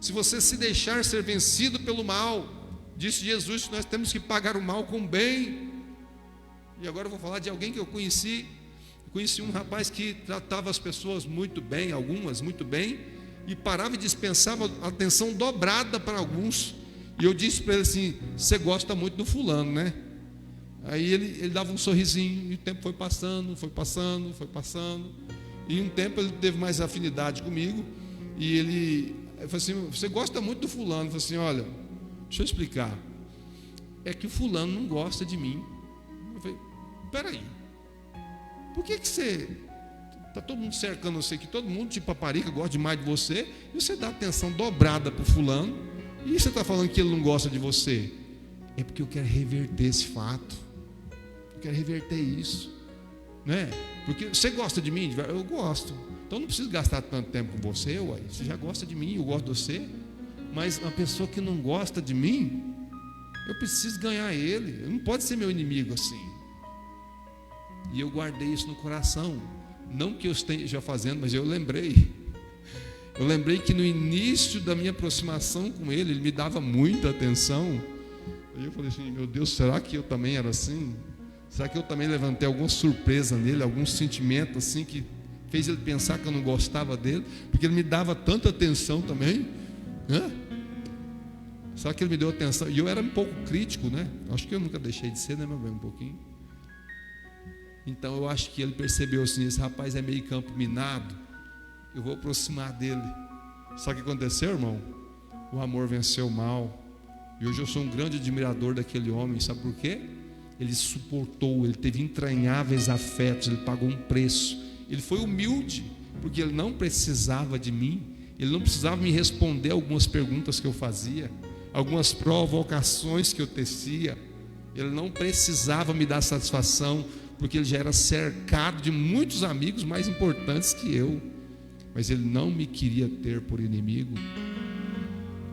Se você se deixar ser vencido pelo mal, disse Jesus que nós temos que pagar o mal com o bem. E agora eu vou falar de alguém que eu conheci. Conheci um rapaz que tratava as pessoas muito bem, algumas muito bem, e parava e dispensava atenção dobrada para alguns. E eu disse para ele assim: você gosta muito do fulano, né? Aí ele dava um sorrisinho, e o tempo foi passando. E um tempo ele teve mais afinidade comigo, e ele falou assim: você gosta muito do fulano? Eu falei assim: olha, deixa eu explicar, é que o fulano não gosta de mim. Eu falei: peraí, por que você está todo mundo cercando você, que todo mundo te paparica, gosta demais de você, e você dá atenção dobrada para o fulano, e você está falando que ele não gosta de você? É porque eu quero reverter esse fato, eu quero reverter isso, né? Porque você gosta de mim? Eu gosto, então não preciso gastar tanto tempo com você. Você já gosta de mim, eu gosto de você. Mas uma pessoa que não gosta de mim, eu preciso ganhar ele, ele não pode ser meu inimigo assim. E eu guardei isso no coração. Não que eu esteja fazendo, mas eu lembrei que no início da minha aproximação com ele me dava muita atenção. Aí eu falei assim: meu Deus, será que eu também era assim? Será que eu também levantei alguma surpresa nele, algum sentimento assim que fez ele pensar que eu não gostava dele? Porque ele me dava tanta atenção também, né? Será que ele me deu atenção? E eu era um pouco crítico, né? Acho que eu nunca deixei de ser, né, meu bem? Um pouquinho. Então eu acho que ele percebeu assim: esse rapaz é meio campo minado, eu vou aproximar dele. Sabe o que aconteceu, irmão? O amor venceu o mal. E hoje eu sou um grande admirador daquele homem. Sabe por quê? Ele suportou, ele teve entranháveis afetos, ele pagou um preço. Ele foi humilde, porque ele não precisava de mim, ele não precisava me responder algumas perguntas que eu fazia, algumas provocações que eu tecia. Ele não precisava me dar satisfação, porque ele já era cercado de muitos amigos mais importantes que eu. Mas ele não me queria ter por inimigo.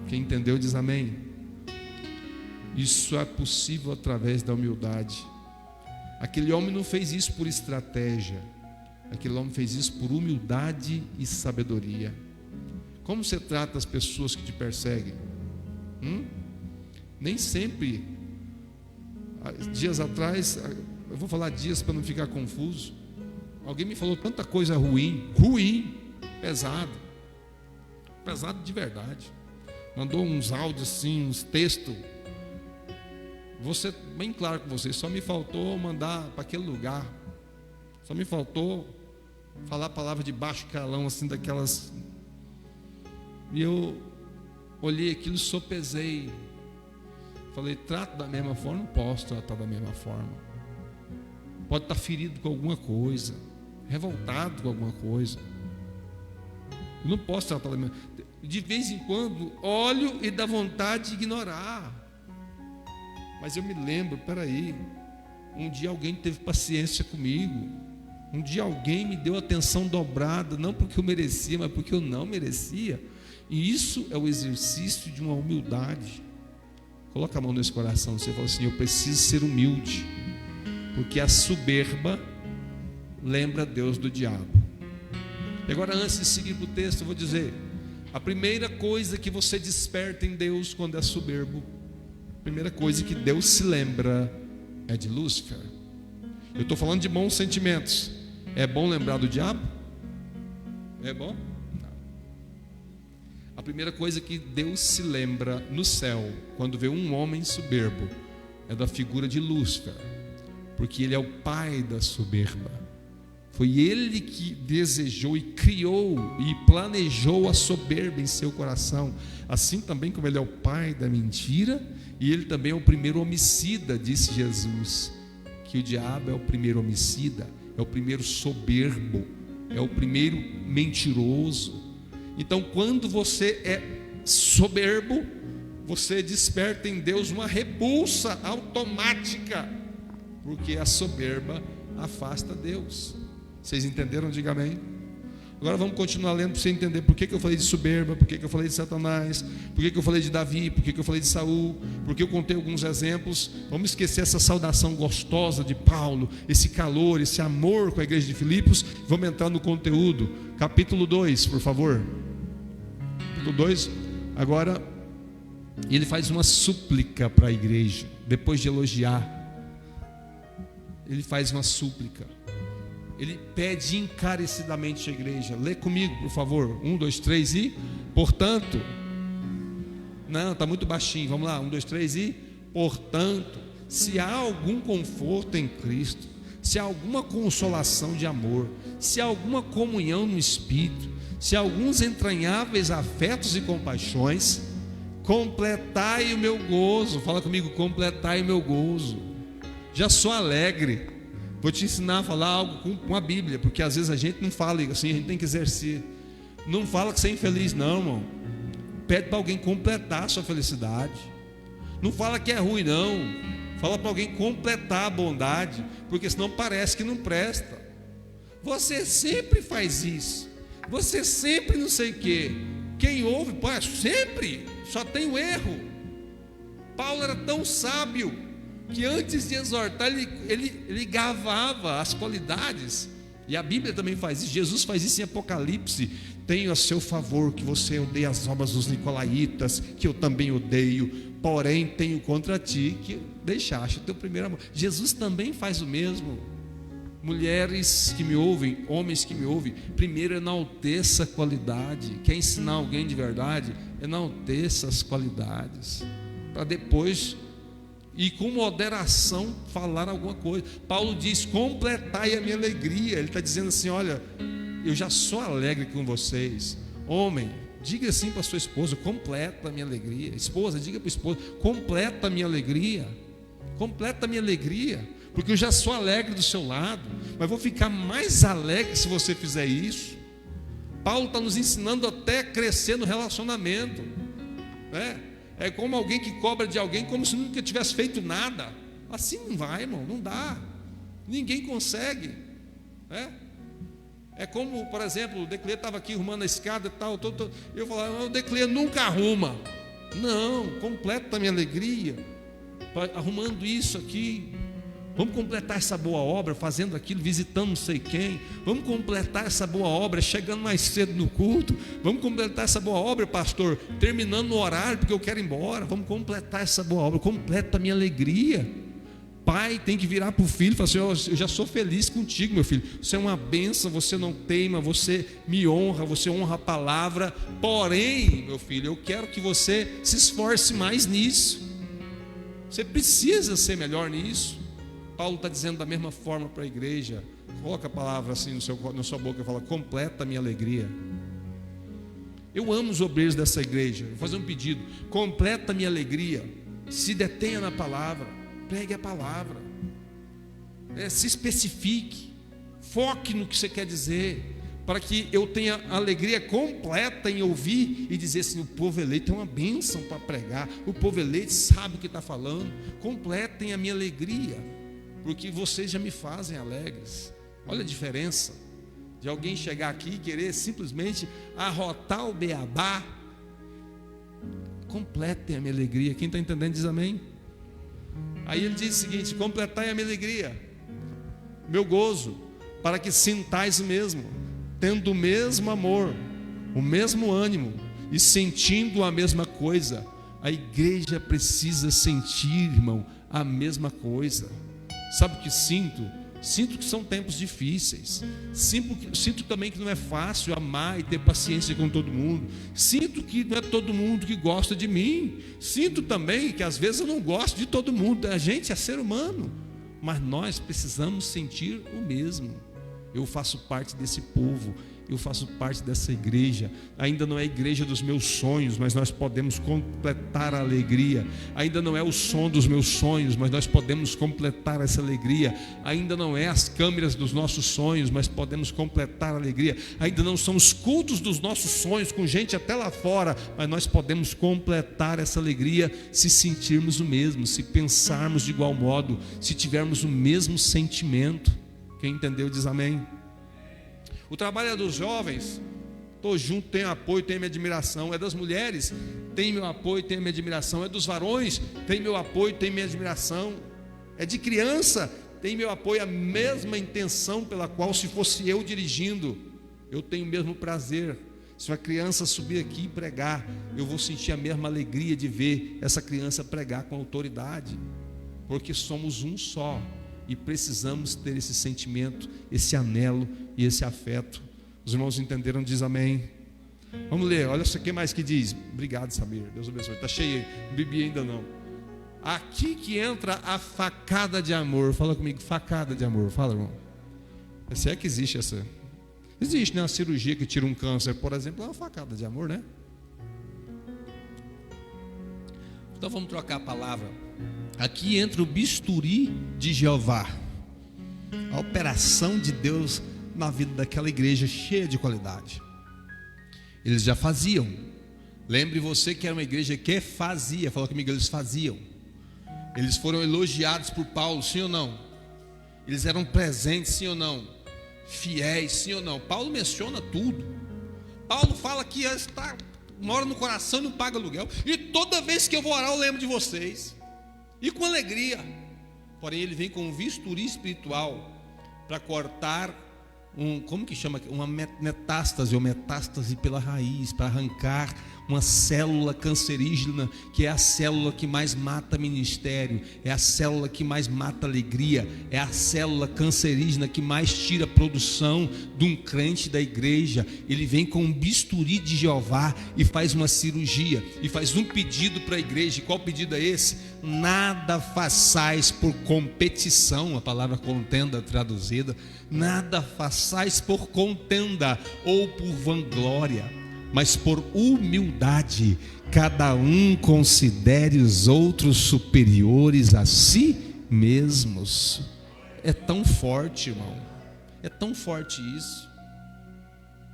Quem entendeu diz amém. Isso é possível através da humildade. Aquele homem não fez isso por estratégia, aquele homem fez isso por humildade e sabedoria. Como você trata as pessoas que te perseguem? Nem sempre. Dias atrás, eu vou falar dias para não ficar confuso, alguém me falou tanta coisa ruim, pesado de verdade, mandou uns áudios assim, uns textos. Vou ser bem claro com vocês, só me faltou mandar para aquele lugar, só me faltou falar a palavra de baixo calão, assim, daquelas E eu olhei aquilo, sopesei. Falei, trato da mesma forma? Não posso tratar da mesma forma. Pode estar ferido com alguma coisa, revoltado com alguma coisa. Eu não posso tratar da mesma. De vez em quando, olho e dá vontade de ignorar. Mas eu me lembro, peraí, um dia alguém teve paciência comigo. Um dia alguém me deu atenção dobrada, não porque eu merecia, mas porque eu não merecia. E isso é o exercício de uma humildade. Coloca a mão nesse coração, você fala assim, eu preciso ser humilde, porque a soberba lembra Deus do diabo. E agora, antes de seguir para o texto, eu vou dizer, a primeira coisa que você desperta em Deus quando é soberbo, a primeira coisa que Deus se lembra é de Lúcifer. Eu estou falando de bons sentimentos. É bom lembrar do diabo? É bom? Não. A primeira coisa que Deus se lembra no céu, quando vê um homem soberbo, é da figura de Lúcifer, porque ele é o pai da soberba. Foi ele que desejou e criou e planejou a soberba em seu coração. Assim também como ele é o pai da mentira, e ele também é o primeiro homicida, disse Jesus, que o diabo é o primeiro homicida, é o primeiro soberbo, é o primeiro mentiroso. Então, quando você é soberbo, você desperta em Deus uma repulsa automática, porque a soberba afasta Deus. Vocês entenderam? Diga amém. Agora vamos continuar lendo para você entender por que eu falei de soberba, por que eu falei de Satanás, por que eu falei de Davi, por que eu falei de Saul, porque eu contei alguns exemplos. Vamos esquecer essa saudação gostosa de Paulo, esse calor, esse amor com a igreja de Filipos. Vamos entrar no conteúdo. Capítulo 2, por favor. Capítulo 2. Agora, ele faz uma súplica para a igreja, depois de elogiar. Ele faz uma súplica. Ele pede encarecidamente à igreja. Lê comigo, por favor. 1, 2, 3 e... Portanto... Não, está muito baixinho. Vamos lá, 1, 2, 3 e... Portanto, se há algum conforto em Cristo, se há alguma consolação de amor, se há alguma comunhão no Espírito, se há alguns entranháveis afetos e compaixões, completai o meu gozo. Fala comigo, completai o meu gozo. Já sou alegre. Vou te ensinar a falar algo com a Bíblia, porque às vezes a gente não fala assim, a gente tem que exercer. Não fala que você é infeliz, não, irmão. Pede para alguém completar a sua felicidade. Não fala que é ruim, não. Fala para alguém completar a bondade, porque senão parece que não presta. Você sempre faz isso. Você sempre não sei o quê. Quem ouve, pô, sempre só tem o erro. Paulo era tão sábio que antes de exortar, ele gravava as qualidades. E a Bíblia também faz isso. Jesus faz isso em Apocalipse. Tenho a seu favor que você odeia as obras dos nicolaítas, que eu também odeio, porém tenho contra ti que deixaste o teu primeiro amor. Jesus também faz o mesmo. Mulheres que me ouvem, homens que me ouvem, primeiro enalteça a qualidade. Quer ensinar alguém de verdade? Enalteça as qualidades, para depois, e com moderação, falar alguma coisa. Paulo diz, completai a minha alegria. Ele está dizendo assim, olha, eu já sou alegre com vocês. Homem, diga assim para sua esposa, completa a minha alegria. Esposa, diga para o esposo, completa a minha alegria. Completa a minha alegria, porque eu já sou alegre do seu lado, mas vou ficar mais alegre se você fizer isso. Paulo está nos ensinando até a crescer no relacionamento, né? É como alguém que cobra de alguém como se nunca tivesse feito nada. Assim não vai, irmão, não dá. Ninguém consegue, né? É como, por exemplo, o Declê estava aqui arrumando a escada e tal. Eu falava, o Declê nunca arruma. Não, completa a minha alegria arrumando isso aqui. Vamos completar essa boa obra, fazendo aquilo, visitando não sei quem. Vamos completar essa boa obra, chegando mais cedo no culto. Vamos completar essa boa obra, pastor, terminando no horário, porque eu quero ir embora. Vamos completar essa boa obra, completa a minha alegria. Pai tem que virar para o filho e falar assim, eu já sou feliz contigo, meu filho. Você é uma bênção, você não teima, você me honra, você honra a palavra. Porém, meu filho, eu quero que você se esforce mais nisso. Você precisa ser melhor nisso. Paulo está dizendo da mesma forma para a igreja. Coloca a palavra assim na sua boca e fala, completa a minha alegria. Eu amo os obreiros dessa igreja. Vou fazer um pedido: completa a minha alegria. Se detenha na palavra, pregue a palavra, se especifique, foque no que você quer dizer, para que eu tenha alegria completa em ouvir e dizer assim: o povo eleito é uma bênção para pregar, o povo eleito sabe o que está falando. Completem a minha alegria, porque vocês já me fazem alegres. Olha a diferença de alguém chegar aqui e querer simplesmente arrotar o beabá. Completem a minha alegria. Quem está entendendo diz amém. Aí ele diz o seguinte: completai a minha alegria, meu gozo, para que sintais o mesmo, tendo o mesmo amor, o mesmo ânimo e sentindo a mesma coisa. A igreja precisa sentir, irmão, a mesma coisa. Sabe o que sinto? Sinto que são tempos difíceis. Sinto também que não é fácil amar e ter paciência com todo mundo. Sinto que não é todo mundo que gosta de mim. Sinto também que às vezes eu não gosto de todo mundo. A gente é ser humano, mas nós precisamos sentir o mesmo. Eu faço parte desse povo, eu faço parte dessa igreja. Ainda não é a igreja dos meus sonhos, mas nós podemos completar a alegria. Ainda não é o som dos meus sonhos, mas nós podemos completar essa alegria. Ainda não é as câmeras dos nossos sonhos, mas podemos completar a alegria. Ainda não são os cultos dos nossos sonhos, com gente até lá fora, mas nós podemos completar essa alegria se sentirmos o mesmo, se pensarmos de igual modo, se tivermos o mesmo sentimento. Quem entendeu diz amém. O trabalho é dos jovens, estou junto, tenho apoio, tenho minha admiração. É das mulheres, tem meu apoio, tenho minha admiração. É dos varões, tem meu apoio, tenho minha admiração. É de criança, tem meu apoio, a mesma intenção pela qual, se fosse eu dirigindo, eu tenho o mesmo prazer. Se uma criança subir aqui e pregar, eu vou sentir a mesma alegria de ver essa criança pregar com autoridade, porque somos um só. E precisamos ter esse sentimento, esse anelo e esse afeto. Os irmãos entenderam? Diz amém. Vamos ler, olha isso aqui mais que diz. Obrigado, Samir, Deus abençoe. Está cheio, não bebi ainda não. Aqui que entra a facada de amor. Fala comigo, facada de amor. Fala, irmão. Se é que existe essa. Existe, né? Uma cirurgia que tira um câncer, por exemplo, é uma facada de amor, né? Então vamos trocar a palavra. Aqui entra o bisturi de Jeová, a operação de Deus na vida daquela igreja cheia de qualidade. Eles já faziam. Lembre você que era uma igreja que fazia. Fala comigo, eles faziam. Eles foram elogiados por Paulo, sim ou não? Eles eram presentes, sim ou não? Fiéis, sim ou não? Paulo menciona tudo. Paulo fala que mora no coração e não paga aluguel. E toda vez que eu vou orar eu lembro de vocês. E com alegria. Porém ele vem com um bisturi espiritual para cortar como que chama? Uma metástase ou metástase pela raiz, para arrancar uma célula cancerígena, que é a célula que mais mata ministério, é a célula que mais mata alegria, é a célula cancerígena que mais tira a produção de um crente da igreja. Ele vem com um bisturi de Jeová e faz uma cirurgia, e faz um pedido para a igreja. E qual pedido é esse? Nada façais por competição, a palavra contenda traduzida, nada façais por contenda ou por vanglória, mas por humildade, cada um considere os outros superiores a si mesmos. É tão forte, irmão, é tão forte isso.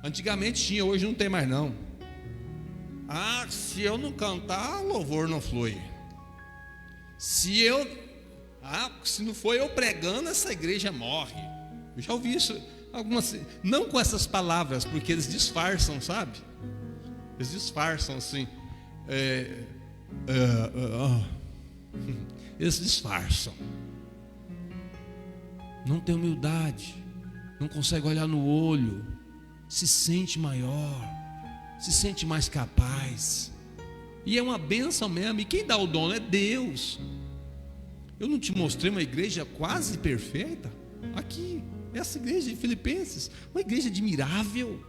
Antigamente tinha, hoje não tem mais não. Se eu não cantar, louvor não flui. Se não for eu pregando, essa igreja morre. Eu já ouvi isso, não com essas palavras, porque eles disfarçam, sabe? Eles disfarçam assim. Eles disfarçam. Não tem humildade, não consegue olhar no olho, se sente maior, se sente mais capaz. E é uma bênção mesmo. E quem dá o dono é Deus. Eu não te mostrei uma igreja quase perfeita? Aqui, essa igreja de Filipenses, uma igreja admirável,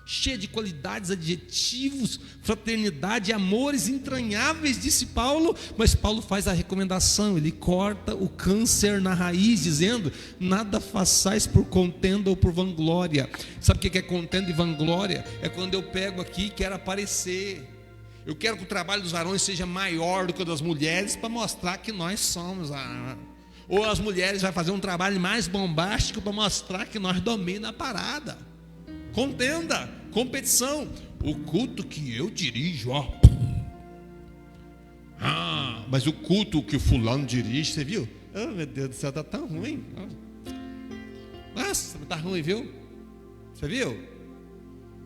cheia de qualidades, adjetivos, fraternidade, amores entranháveis, disse Paulo. Mas Paulo faz a recomendação, ele corta o câncer na raiz, dizendo: nada façais por contenda ou por vanglória. Sabe o que é contenda e vanglória? É quando eu pego aqui e quero aparecer. Eu quero que o trabalho dos varões seja maior do que o das mulheres, para mostrar que nós somos ou as mulheres vão fazer um trabalho mais bombástico para mostrar que nós dominamos a parada. Contenda, competição. O culto que eu dirijo, mas o culto que o fulano dirige, você viu? Oh, meu Deus do céu, está tão ruim. Nossa, está ruim, viu? Você viu?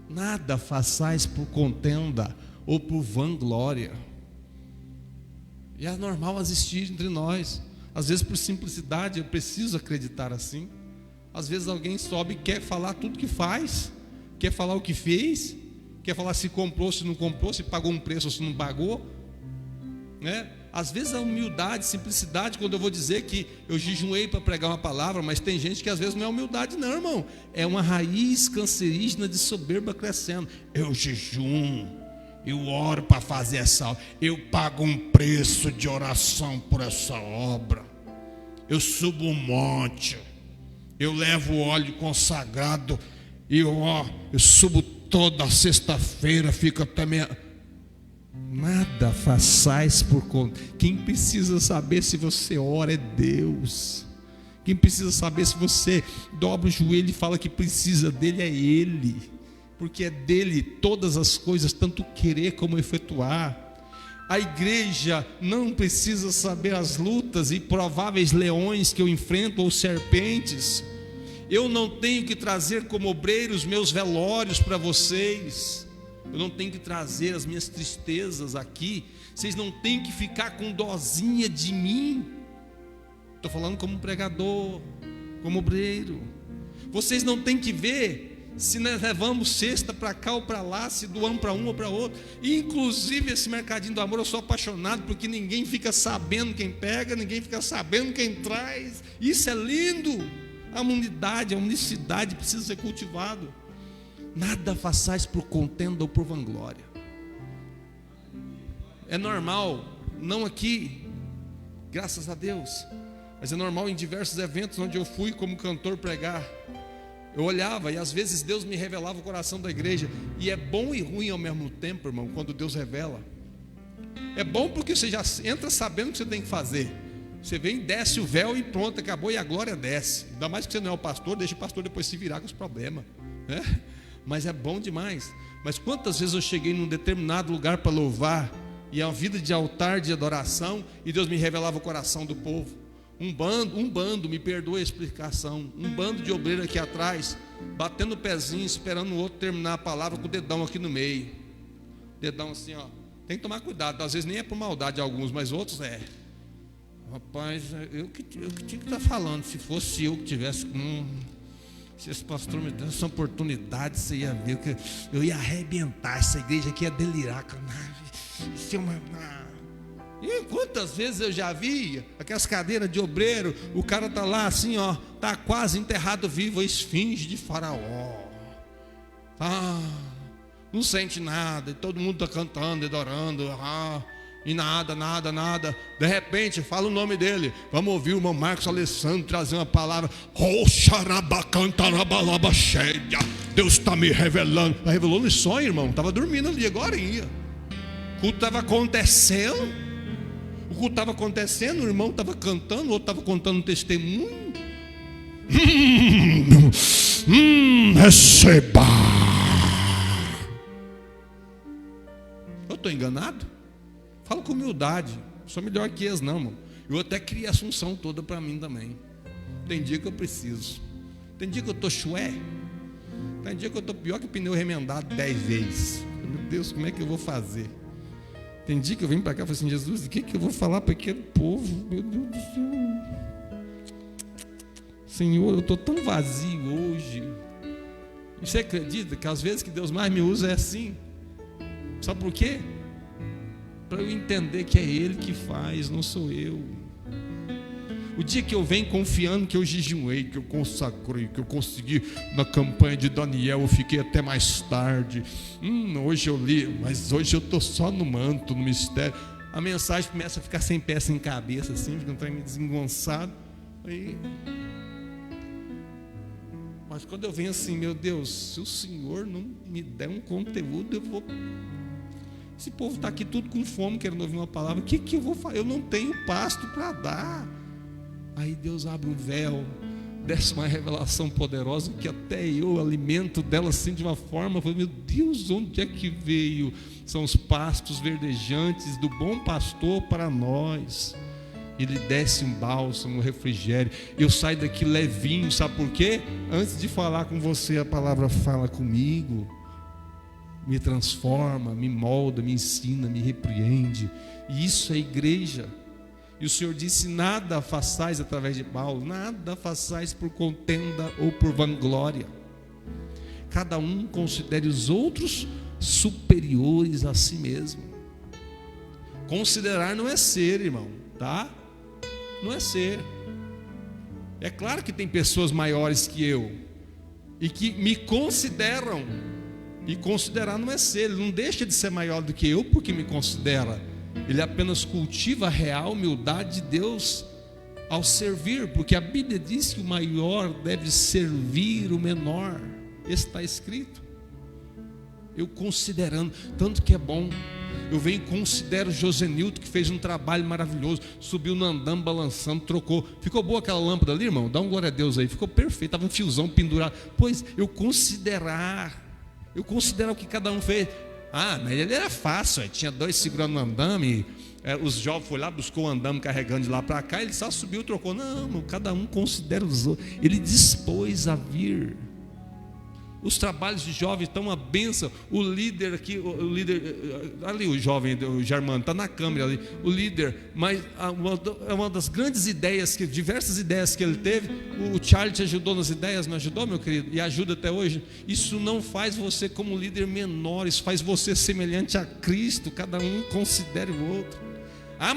Nada façais por contenda ou por vanglória. E é normal existir entre nós. Às vezes, por simplicidade, eu preciso acreditar assim. Às vezes alguém sobe e quer falar tudo que faz, quer falar o que fez, quer falar se comprou, se não comprou, se pagou um preço ou se não pagou, né? Às vezes a humildade, simplicidade, quando eu vou dizer que eu jejuei para pregar uma palavra, mas tem gente que às vezes não é humildade não, irmão. É uma raiz cancerígena de soberba crescendo. Eu jejum, eu oro para fazer essa obra, eu pago um preço de oração por essa obra, eu subo um monte, eu levo o óleo consagrado e eu subo toda sexta-feira, fico até meia. Nada façais por conta. Quem precisa saber se você ora é Deus. Quem precisa saber se você dobra o joelho e fala que precisa dele é Ele, porque é dele todas as coisas, tanto querer como efetuar. A igreja não precisa saber as lutas e prováveis leões que eu enfrento ou serpentes. Eu não tenho que trazer como obreiros meus velórios para vocês. Eu não tenho que trazer as minhas tristezas aqui. Vocês não têm que ficar com dozinha de mim. Estou falando como pregador, como obreiro. Vocês não têm que ver se nós levamos cesta para cá ou para lá, se doamos para um ou para outro. Inclusive esse mercadinho do amor, eu sou apaixonado, porque ninguém fica sabendo quem pega, ninguém fica sabendo quem traz. Isso é lindo. A unidade, a unicidade precisa ser cultivado. Nada façais por contenda ou por vanglória. É normal, não aqui, graças a Deus, mas é normal em diversos eventos onde eu fui como cantor pregar. Eu olhava e às vezes Deus me revelava o coração da igreja. E é bom e ruim ao mesmo tempo, irmão, quando Deus revela. É bom porque você já entra sabendo o que você tem que fazer. Você vem, desce o véu e pronto, acabou, e a glória desce. Ainda mais que você não é o pastor, deixa o pastor depois se virar com os problemas, né? Mas é bom demais. Mas quantas vezes eu cheguei num determinado lugar para louvar, e a vida de altar, de adoração, e Deus me revelava o coração do povo. Um bando, me perdoa a explicação, um bando de obreiro aqui atrás, batendo o pezinho, esperando o outro terminar a palavra com o dedão aqui no meio. Dedão assim, ó. Tem que tomar cuidado, às vezes nem é por maldade de alguns, mas outros é. Rapaz, eu que tinha que estar falando. Se fosse eu que tivesse se esse pastor me desse essa oportunidade, você ia ver que eu ia arrebentar. Essa igreja aqui ia delirar. Isso é uma... E quantas vezes eu já vi aquelas cadeiras de obreiro, o cara tá lá assim, ó, tá quase enterrado vivo, a esfinge de Faraó. Não sente nada, e todo mundo tá cantando, adorando, e nada. De repente, fala o nome dele. Vamos ouvir o irmão Marcos Alessandro trazer uma palavra. Deus está me revelando. Revelou no sonho, irmão. Estava dormindo ali agora. O culto estava acontecendo. O irmão estava cantando, o outro estava contando um testemunho. Receba. Eu estou enganado? Falo com humildade, sou melhor que eles não, irmão. Eu até criei a assunção toda para mim também. Tem dia que eu preciso. Tem dia que eu estou chué. Tem dia que eu estou pior que pneu remendado 10 vezes. Meu Deus, como é que eu vou fazer? Tem dia que eu venho para cá e falo assim: Jesus, o que eu vou falar para aquele povo? Meu Deus do céu. Senhor, eu estou tão vazio hoje. E você acredita que às vezes que Deus mais me usa é assim? Sabe por quê? Para eu entender que é Ele que faz, não sou eu. O dia que eu venho confiando que eu jejuei, que eu consagrei, que eu consegui na campanha de Daniel, eu fiquei até mais tarde. Hoje eu li, mas hoje eu estou só no manto, no mistério. A mensagem começa a ficar sem pé, sem cabeça, assim, fica um trem desengonçado. Mas quando eu venho assim, meu Deus, se o Senhor não me der um conteúdo, eu vou... Esse povo está aqui tudo com fome, querendo ouvir uma palavra. O que eu vou fazer? Eu não tenho pasto para dar. Aí Deus abre um véu, desce uma revelação poderosa, que até eu alimento dela assim de uma forma. Eu falo, meu Deus, onde é que veio? São os pastos verdejantes do bom pastor para nós. Ele desce um bálsamo, um refrigério. Eu saio daqui levinho, sabe por quê? Antes de falar com você, a palavra fala comigo, me transforma, me molda, me ensina, me repreende. E isso é igreja. E o Senhor disse: nada façais através de Paulo, nada façais por contenda ou por vanglória. Cada um considere os outros superiores a si mesmo. Considerar não é ser, irmão, tá? Não é ser. É claro que tem pessoas maiores que eu e que me consideram. E considerar não é ser. Ele não deixa de ser maior do que eu porque me considera. Ele apenas cultiva a real humildade de Deus ao servir, porque a Bíblia diz que o maior deve servir o menor. Isso está escrito. Eu considerando, tanto que é bom. Eu venho e considero o Josenilton, que fez um trabalho maravilhoso, subiu no andame, balançando, trocou. Ficou boa aquela lâmpada ali, irmão? Dá um glória a Deus aí. Ficou perfeito, estava um fiozão pendurado. Pois, eu considerar o que cada um fez. Mas ele era fácil, tinha dois segurando no andame, os jovens foram lá, buscou o andame carregando de lá para cá, ele só subiu, trocou. Não, cada um considera os outros. Ele dispôs a vir. Os trabalhos de jovens estão uma bênção. O líder aqui, o líder ali, o jovem, o Germano, está na câmera ali. O líder, mas uma das grandes ideias, diversas ideias que ele teve. O Charlie te ajudou nas ideias, não ajudou, meu querido? E ajuda até hoje. Isso não faz você como líder menor, isso faz você semelhante a Cristo. Cada um considere o outro.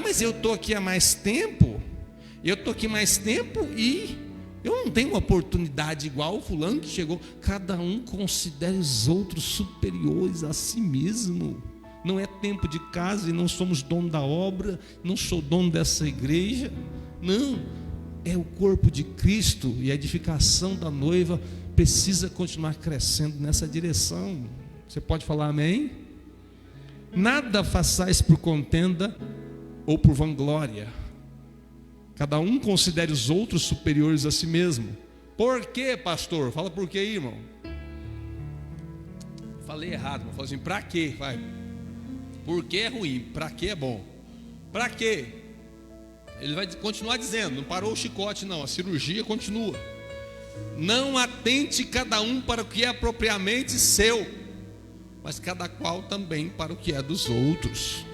Mas eu estou aqui há mais tempo. E eu não tenho uma oportunidade igual o fulano que chegou. Cada um considere os outros superiores a si mesmo. Não é tempo de casa e não somos dono da obra. Não sou dono dessa igreja. Não, é o corpo de Cristo. E a edificação da noiva precisa continuar crescendo nessa direção. Você pode falar amém? Nada façais por contenda ou por vanglória. Cada um considere os outros superiores a si mesmo. Por quê, pastor? Fala por quê, irmão. Falei errado, vou falar assim, para quê? Vai. Por que é ruim? Para que é bom? Para quê? Ele vai continuar dizendo, não parou o chicote não, a cirurgia continua. Não atente cada um para o que é propriamente seu, mas cada qual também para o que é dos outros.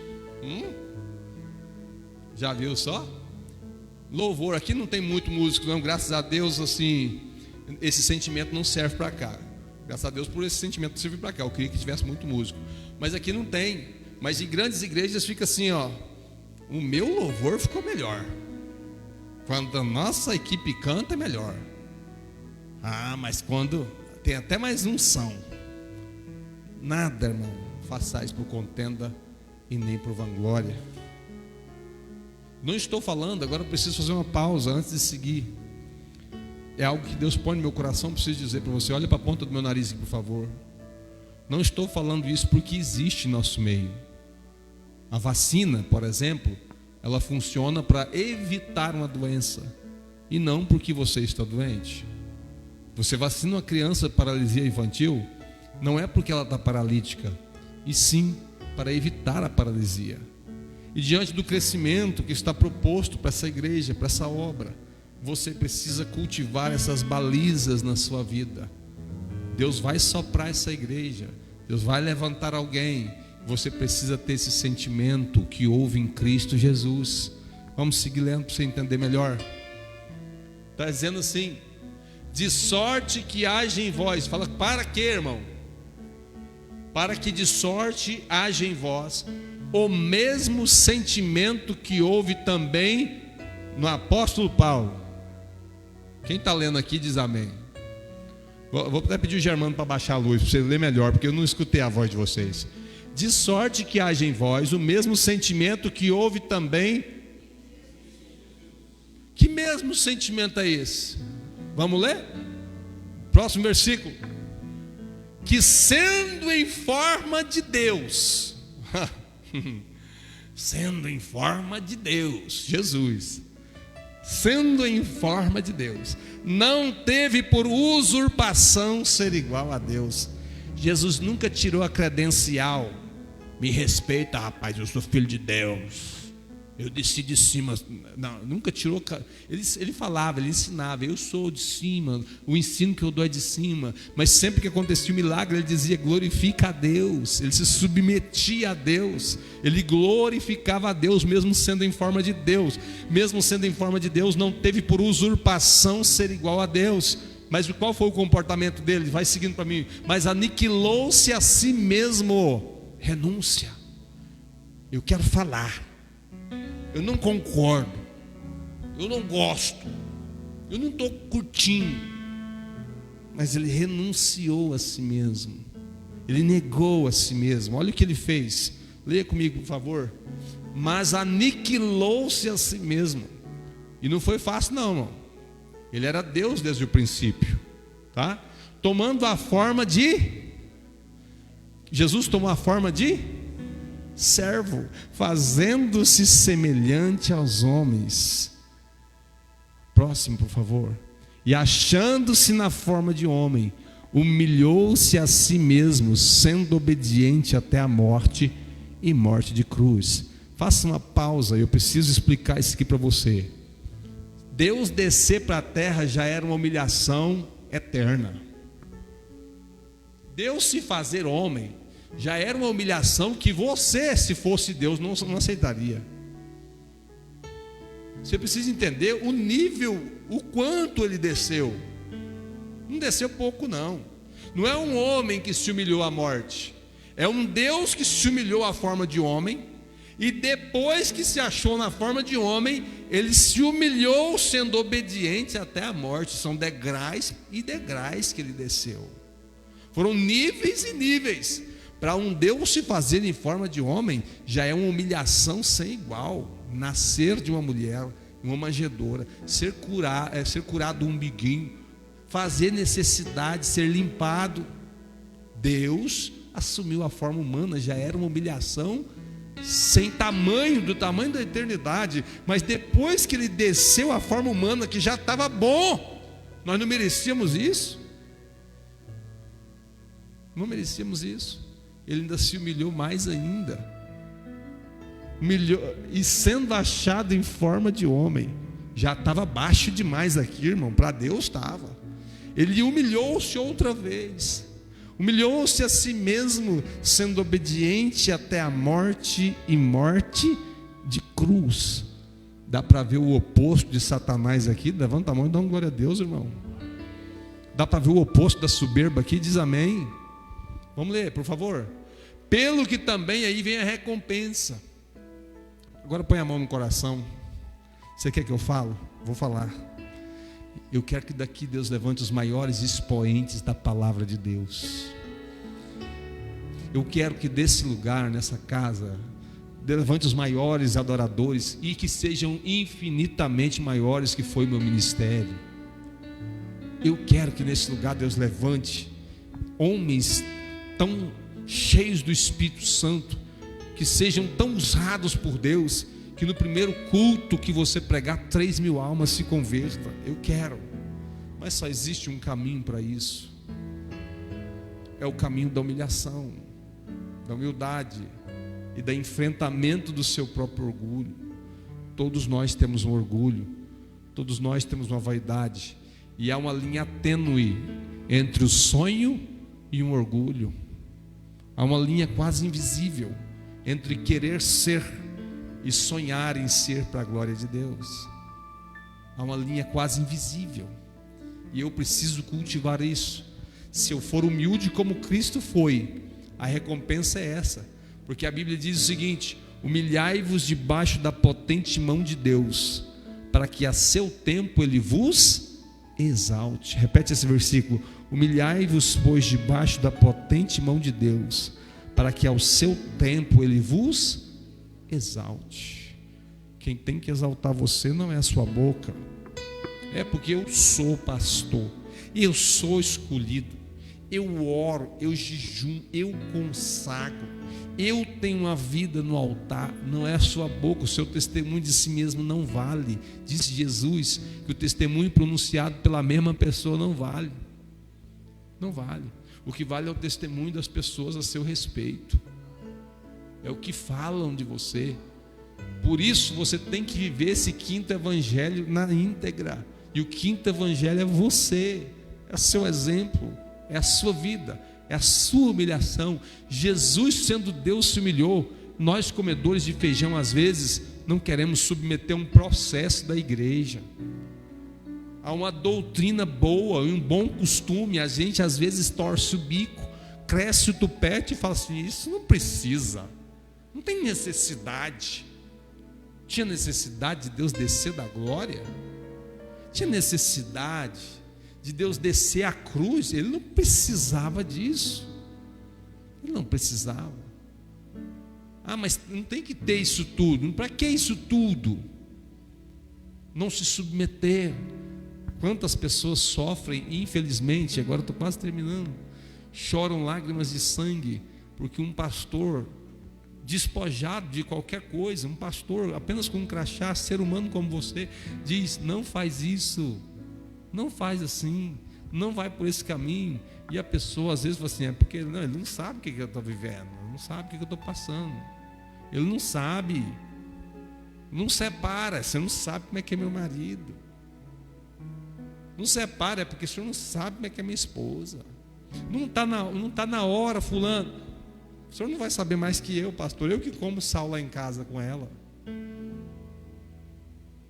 Já viu só? Louvor, aqui não tem muito músico não, graças a Deus, assim, esse sentimento não serve para cá. Graças a Deus por esse sentimento não serve para cá. Eu queria que tivesse muito músico, mas aqui não tem. Mas em grandes igrejas fica assim, ó, o meu louvor ficou melhor. Quando a nossa equipe canta é melhor. Mas quando tem até mais unção. Nada, irmão, façais por contenda e nem por vanglória. Não estou falando, agora eu preciso fazer uma pausa antes de seguir. É algo que Deus põe no meu coração, preciso dizer para você. Olha para a ponta do meu nariz aqui, por favor. Não estou falando isso porque existe em nosso meio. A vacina, por exemplo, ela funciona para evitar uma doença e não porque você está doente. Você vacina uma criança paralisia infantil, não é porque ela está paralítica, e sim para evitar a paralisia. E diante do crescimento que está proposto para essa igreja, para essa obra, você precisa cultivar essas balizas na sua vida. Deus vai soprar essa igreja, Deus vai levantar alguém. Você precisa ter esse sentimento que houve em Cristo Jesus. Vamos seguir lendo para você entender melhor. Está dizendo assim: de sorte que haja em vós. Fala, para quê, irmão? Para que de sorte haja em vós o mesmo sentimento que houve também no apóstolo Paulo. Quem está lendo aqui diz amém. Vou até pedir o Germano para baixar a luz, para você ler melhor, porque eu não escutei a voz de vocês. De sorte que haja em vós o mesmo sentimento que houve também. Que mesmo sentimento é esse? Vamos ler? Próximo versículo. Que sendo em forma de Deus, sendo em forma de Deus, Jesus, sendo em forma de Deus, não teve por usurpação ser igual a Deus. Jesus nunca tirou a credencial. Me respeita, rapaz, eu sou filho de Deus, eu desci de cima. Não, nunca tirou. Ele falava, ele ensinava, eu sou de cima, o ensino que eu dou é de cima. Mas sempre que acontecia um milagre, ele dizia, glorifica a Deus. Ele se submetia a Deus, ele glorificava a Deus, mesmo sendo em forma de Deus. Mesmo sendo em forma de Deus, não teve por usurpação ser igual a Deus. Mas qual foi o comportamento dele? Vai seguindo para mim. Mas aniquilou-se a si mesmo. Renúncia. Eu quero falar, eu não concordo, eu não gosto, eu não estou curtindo, mas ele renunciou a si mesmo, ele negou a si mesmo. Olha o que ele fez, leia comigo por favor. Mas aniquilou-se a si mesmo. E não foi fácil não, irmão. Ele era Deus desde o princípio, tá? Tomando a forma de... Jesus tomou a forma de servo, fazendo-se semelhante aos homens. Próximo, por favor. E achando-se na forma de homem, humilhou-se a si mesmo, sendo obediente até a morte e morte de cruz. Faça uma pausa, eu preciso explicar isso aqui para você. Deus descer para a terra já era uma humilhação eterna. Deus se fazer homem já era uma humilhação que você, se fosse Deus, não aceitaria. Você precisa entender o nível, o quanto ele desceu. Não desceu pouco não. Não é um homem que se humilhou à morte, é um Deus que se humilhou à forma de homem, e depois que se achou na forma de homem, ele se humilhou sendo obediente até a morte. São degraus e degraus que ele desceu. Foram níveis e níveis. Para um Deus se fazer em forma de homem, já é uma humilhação sem igual. Nascer de uma mulher, uma manjedoura, ser curado do umbiguinho, fazer necessidade, ser limpado. Deus assumiu a forma humana, já era uma humilhação sem tamanho, do tamanho da eternidade. Mas depois que ele desceu a forma humana, que já estava bom, nós não merecíamos isso. Não merecíamos isso. Ele ainda se humilhou mais ainda. Humilhou, e sendo achado em forma de homem, já estava baixo demais aqui, irmão. Para Deus estava. Ele humilhou-se outra vez. Humilhou-se a si mesmo, sendo obediente até a morte e morte de cruz. Dá para ver o oposto de Satanás aqui? Levanta a mão e dá uma glória a Deus, irmão. Dá para ver o oposto da soberba aqui? Diz amém. Vamos ler, por favor. Pelo que também aí vem a recompensa. Agora põe a mão no coração. Você quer que eu fale? Vou falar. Eu quero que daqui Deus levante os maiores expoentes da palavra de Deus. Eu quero que desse lugar, nessa casa, levante os maiores adoradores e que sejam infinitamente maiores que foi o meu ministério. Eu quero que nesse lugar Deus levante homens tão cheios do Espírito Santo, que sejam tão usados por Deus, que no primeiro culto que você pregar, 3.000 almas se convertam. Eu quero, mas só existe um caminho para isso. É o caminho da humilhação, da humildade e do enfrentamento do seu próprio orgulho. Todos nós temos um orgulho, todos nós temos uma vaidade, e há uma linha tênue entre o sonho e um orgulho. Há uma linha quase invisível entre querer ser e sonhar em ser para a glória de Deus. Há uma linha quase invisível, e eu preciso cultivar isso. Se eu for humilde como Cristo foi, a recompensa é essa, porque a Bíblia diz o seguinte: humilhai-vos debaixo da potente mão de Deus, para que a seu tempo ele vos exalte. Repete esse versículo: humilhai-vos, pois, debaixo da potente mão de Deus, para que ao seu tempo ele vos exalte. Quem tem que exaltar você não é a sua boca, é porque eu sou pastor, eu sou escolhido, eu oro, eu jejum, eu consagro, eu tenho uma vida no altar. Não é a sua boca, o seu testemunho de si mesmo não vale. Disse Jesus que o testemunho pronunciado pela mesma pessoa não vale. Não vale. O que vale é o testemunho das pessoas a seu respeito, é o que falam de você. Por isso você tem que viver esse quinto evangelho na íntegra. E o quinto evangelho é você, é o seu exemplo, é a sua vida, é a sua humilhação. Jesus, sendo Deus, se humilhou. Nós, comedores de feijão, às vezes não queremos submeter um processo da igreja a uma doutrina boa, um bom costume. A gente às vezes torce o bico, cresce o tupete e fala assim: isso não precisa, não tem necessidade. Tinha necessidade de Deus descer da glória? Tinha necessidade de Deus descer a cruz? Ele não precisava disso. Ele não precisava. Ah, mas não tem que ter isso tudo. Para que isso tudo? Não se submeter. Quantas pessoas sofrem, infelizmente, agora estou quase terminando, choram lágrimas de sangue, porque um pastor despojado de qualquer coisa, um pastor apenas com um crachá, ser humano como você, diz: não faz isso, não faz assim, não vai por esse caminho. E a pessoa às vezes fala assim: é porque não, ele não sabe o que eu estou vivendo, ele não sabe o que eu estou passando, ele não sabe, não separa, você não sabe como é que é meu marido, não separa, é porque o senhor não sabe como é que é minha esposa, não está na hora, fulano. O senhor não vai saber mais que eu, pastor, eu que como sal lá em casa com ela.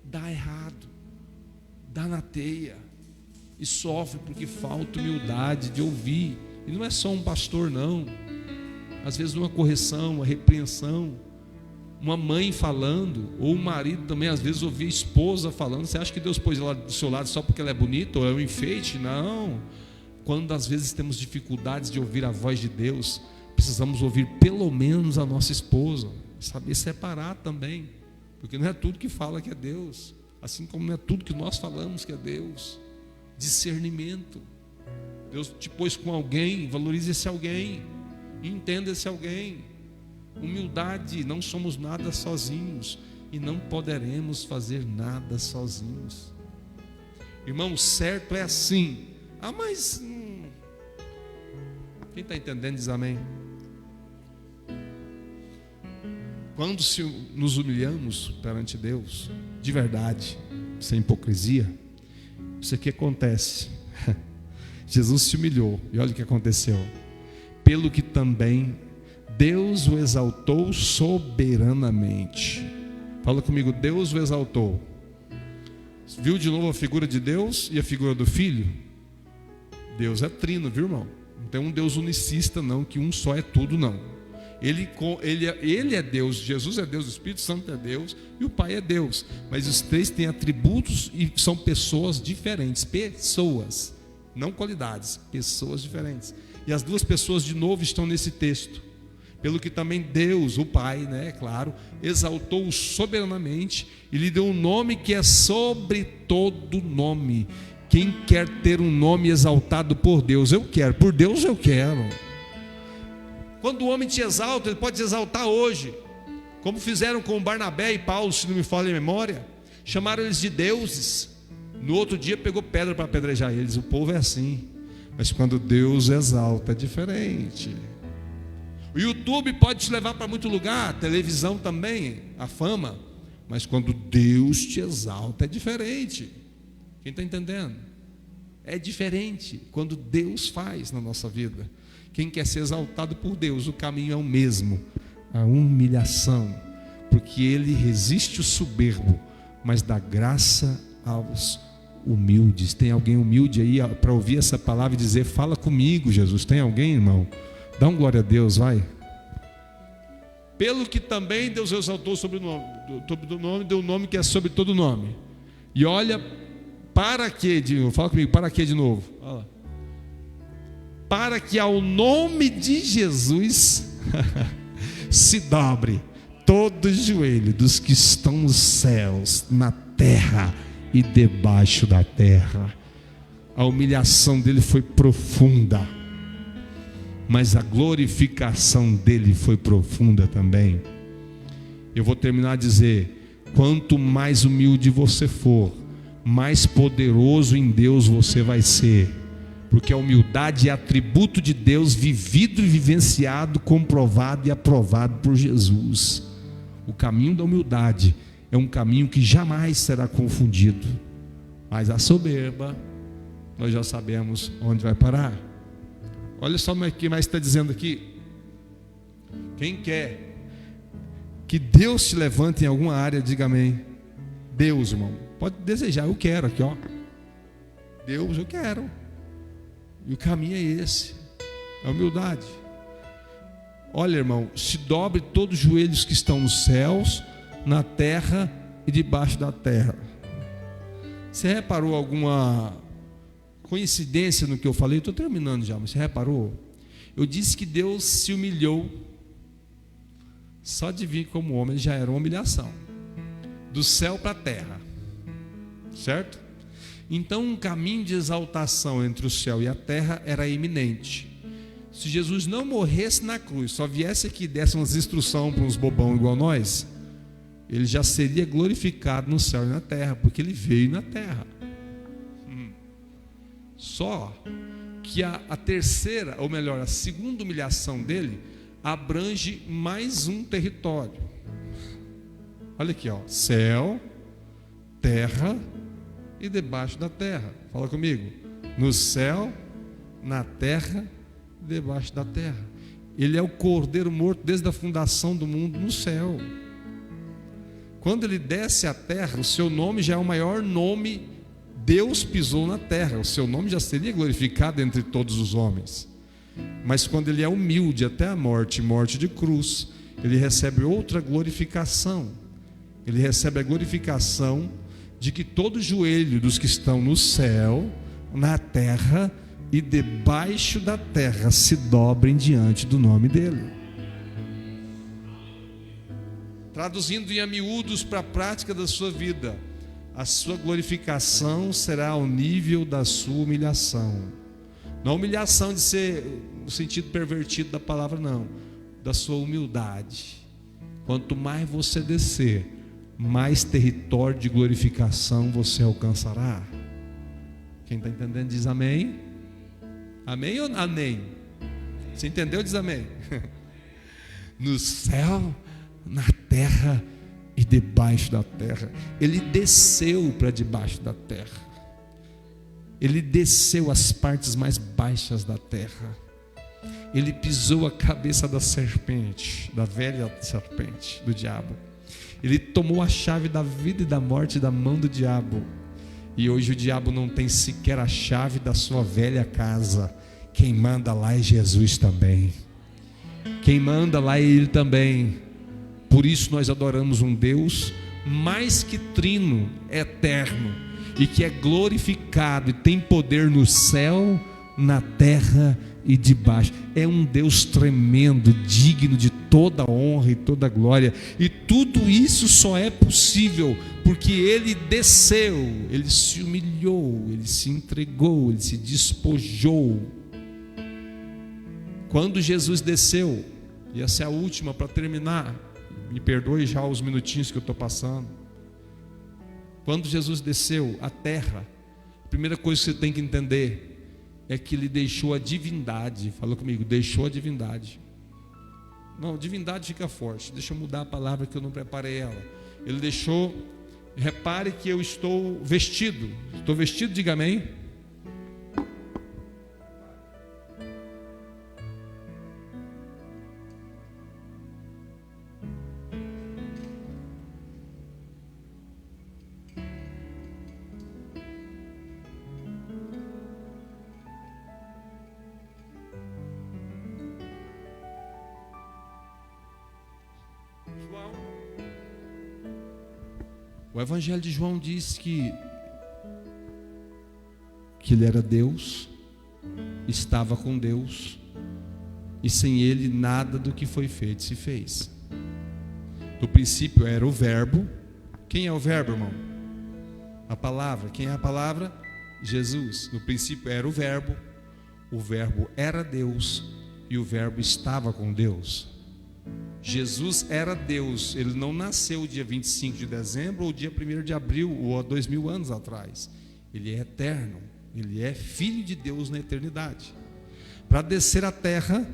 Dá errado, dá na teia, e sofre porque falta humildade de ouvir. E não é só um pastor, não. Às vezes uma correção, uma repreensão, uma mãe falando, ou um marido também, às vezes ouvir a esposa falando. Você acha que Deus pôs ela do seu lado só porque ela é bonita ou é um enfeite? Não. Quando às vezes temos dificuldades de ouvir a voz de Deus, precisamos ouvir pelo menos a nossa esposa, saber separar também, porque não é tudo que fala que é Deus, assim como não é tudo que nós falamos que é Deus. Discernimento. Deus te pôs com alguém, valorize esse alguém, entenda esse alguém. Humildade, não somos nada sozinhos e não poderemos fazer nada sozinhos. Irmão, certo é assim. Ah, mas quem está entendendo diz amém. Quando nos humilhamos perante Deus, de verdade, sem hipocrisia, isso aqui acontece. Jesus se humilhou, e olha o que aconteceu. Pelo que também Deus o exaltou soberanamente. Fala comigo: Deus o exaltou. Viu de novo a figura de Deus e a figura do Filho? Deus é trino, viu, irmão? Não tem um Deus unicista, não, que um só é tudo, não. Ele é Deus, Jesus é Deus, o Espírito Santo é Deus e o Pai é Deus. Mas os três têm atributos e são pessoas diferentes. Pessoas, não qualidades, pessoas diferentes. E as duas pessoas de novo estão nesse texto. Pelo que também Deus, o Pai, né, claro, exaltou-o soberanamente e lhe deu um nome que é sobre todo nome. Quem quer ter um nome exaltado por Deus? Eu quero, por Deus eu quero. Quando o homem te exalta, ele pode te exaltar hoje, como fizeram com Barnabé e Paulo, se não me falha a memória. Chamaram eles de deuses. No outro dia pegou pedra para apedrejar eles. O povo é assim. Mas quando Deus exalta é diferente. O YouTube pode te levar para muito lugar, a televisão também, a fama. Mas quando Deus te exalta é diferente. Quem está entendendo? É diferente quando Deus faz na nossa vida. Quem quer ser exaltado por Deus, o caminho é o mesmo, a humilhação, porque Ele resiste o soberbo, mas dá graça aos humildes. Tem alguém humilde aí para ouvir essa palavra e dizer: fala comigo, Jesus? Tem alguém, irmão? Dá um glória a Deus, vai. Pelo que também Deus exaltou sobre o nome, deu um nome que é sobre todo nome. E olha, para que, fala comigo, para que de novo? Olha lá. Para que ao nome de Jesus se dobre todo o joelho dos que estão nos céus, na terra e debaixo da terra. A humilhação dele foi profunda, mas a glorificação dele foi profunda também. Eu vou terminar a dizer: quanto mais humilde você for, mais poderoso em Deus você vai ser, porque a humildade é atributo de Deus, vivido e vivenciado, comprovado e aprovado por Jesus. O caminho da humildade é um caminho que jamais será confundido, mas a soberba, nós já sabemos onde vai parar. Olha só o que mais está dizendo aqui. Quem quer que Deus te levante em alguma área, diga amém. Deus, irmão, pode desejar, eu quero aqui, ó. Deus, eu quero. E o caminho é esse, a humildade. Olha, irmão, se dobre todos os joelhos que estão nos céus, na terra e debaixo da terra. Você reparou alguma coincidência no que eu falei? Estou terminando já, mas você reparou? Eu disse que Deus se humilhou. Só de vir como homem já era uma humilhação, do céu para a terra, certo? Então um caminho de exaltação entre o céu e a terra era iminente. Se Jesus não morresse na cruz, só viesse aqui e desse umas instruções para uns bobão igual nós, ele já seria glorificado no céu e na terra, porque ele veio na terra. Só que a terceira, ou melhor, a segunda humilhação dele abrange mais um território. Olha aqui, ó, céu, terra e debaixo da terra. Fala comigo. No céu, na terra e debaixo da terra. Ele é o cordeiro morto desde a fundação do mundo no céu. Quando ele desce à terra, o seu nome já é o maior nome. Deus pisou na terra, o seu nome já seria glorificado entre todos os homens. Mas quando ele é humilde até a morte, morte de cruz, ele recebe outra glorificação. Ele recebe a glorificação de que todo joelho dos que estão no céu, na terra e debaixo da terra se dobrem diante do nome dele. Traduzindo em miúdos para a prática da sua vida, a sua glorificação será ao nível da sua humilhação. Não humilhação de ser no sentido pervertido da palavra, não, da sua humildade. Quanto mais você descer, mais território de glorificação você alcançará. Quem está entendendo diz amém. Amém ou amém? Você entendeu? Diz amém. No céu, na terra e debaixo da terra. Ele desceu para debaixo da terra. Ele desceu às partes mais baixas da terra. Ele pisou a cabeça da serpente, da velha serpente, do diabo. Ele tomou a chave da vida e da morte da mão do diabo. E hoje o diabo não tem sequer a chave da sua velha casa. Quem manda lá é Jesus também. Quem manda lá é Ele também. Por isso nós adoramos um Deus mais que trino, eterno, e que é glorificado e tem poder no céu, na terra e debaixo. É um Deus tremendo, digno de toda honra e toda glória. E tudo isso só é possível porque Ele desceu, Ele se humilhou, Ele se entregou, Ele se despojou. Quando Jesus desceu, e essa é a última para terminar, me perdoe já os minutinhos que eu estou passando. Quando Jesus desceu à terra, a primeira coisa que você tem que entender é que Ele deixou a divindade. Fala comigo, deixou a divindade. Não, divindade fica forte. Deixa eu mudar a palavra que eu não preparei ela. Ele deixou, repare que eu estou vestido. Estou vestido, diga amém. O Evangelho de João diz que ele era Deus, estava com Deus, e sem ele nada do que foi feito se fez. No princípio era o Verbo. Quem é o Verbo, irmão? A palavra. Quem é a palavra? Jesus. No princípio era o Verbo era Deus, e o Verbo estava com Deus. Jesus era Deus, ele não nasceu dia 25 de dezembro ou dia 1º de abril, ou há 2000 anos atrás. Ele é eterno, ele é filho de Deus na eternidade. Para descer à terra,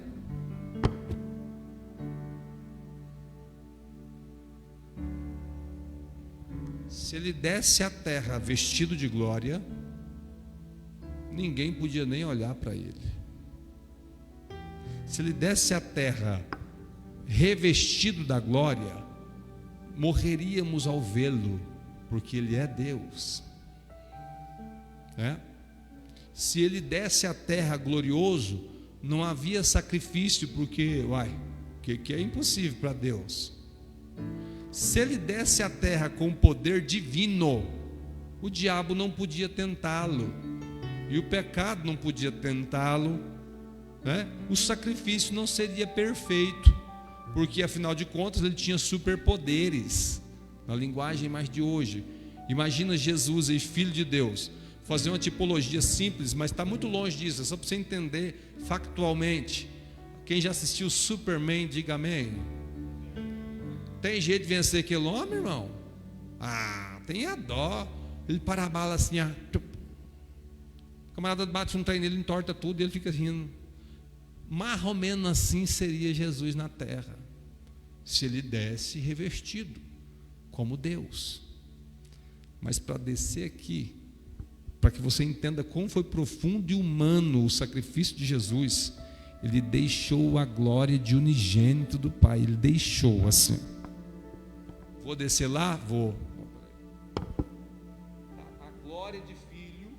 se ele desce à terra vestido de glória, ninguém podia nem olhar para ele. Se ele desce à terra revestido da glória, morreríamos ao vê-lo, porque ele é Deus. Se ele desce à terra glorioso, não havia sacrifício, porque que é impossível para Deus. Se ele desce à terra com poder divino, o diabo não podia tentá-lo, e o pecado não podia tentá-lo, o sacrifício não seria perfeito, porque afinal de contas ele tinha superpoderes, na linguagem mais de hoje. Imagina Jesus aí, filho de Deus, fazer uma tipologia simples, mas está muito longe disso, é só para você entender factualmente. Quem já assistiu Superman, diga amém. Tem jeito de vencer aquele homem, irmão? Tem a dó. Ele para a bala assim, o camarada bate um trem nele, entorta tudo, e ele fica rindo. Mais ou menos assim seria Jesus na terra, se ele desce revestido como Deus. Mas para descer aqui, para que você entenda como foi profundo e humano o sacrifício de Jesus, ele deixou a glória de unigênito do Pai. Ele deixou assim. Vou descer lá? Vou. A glória de Filho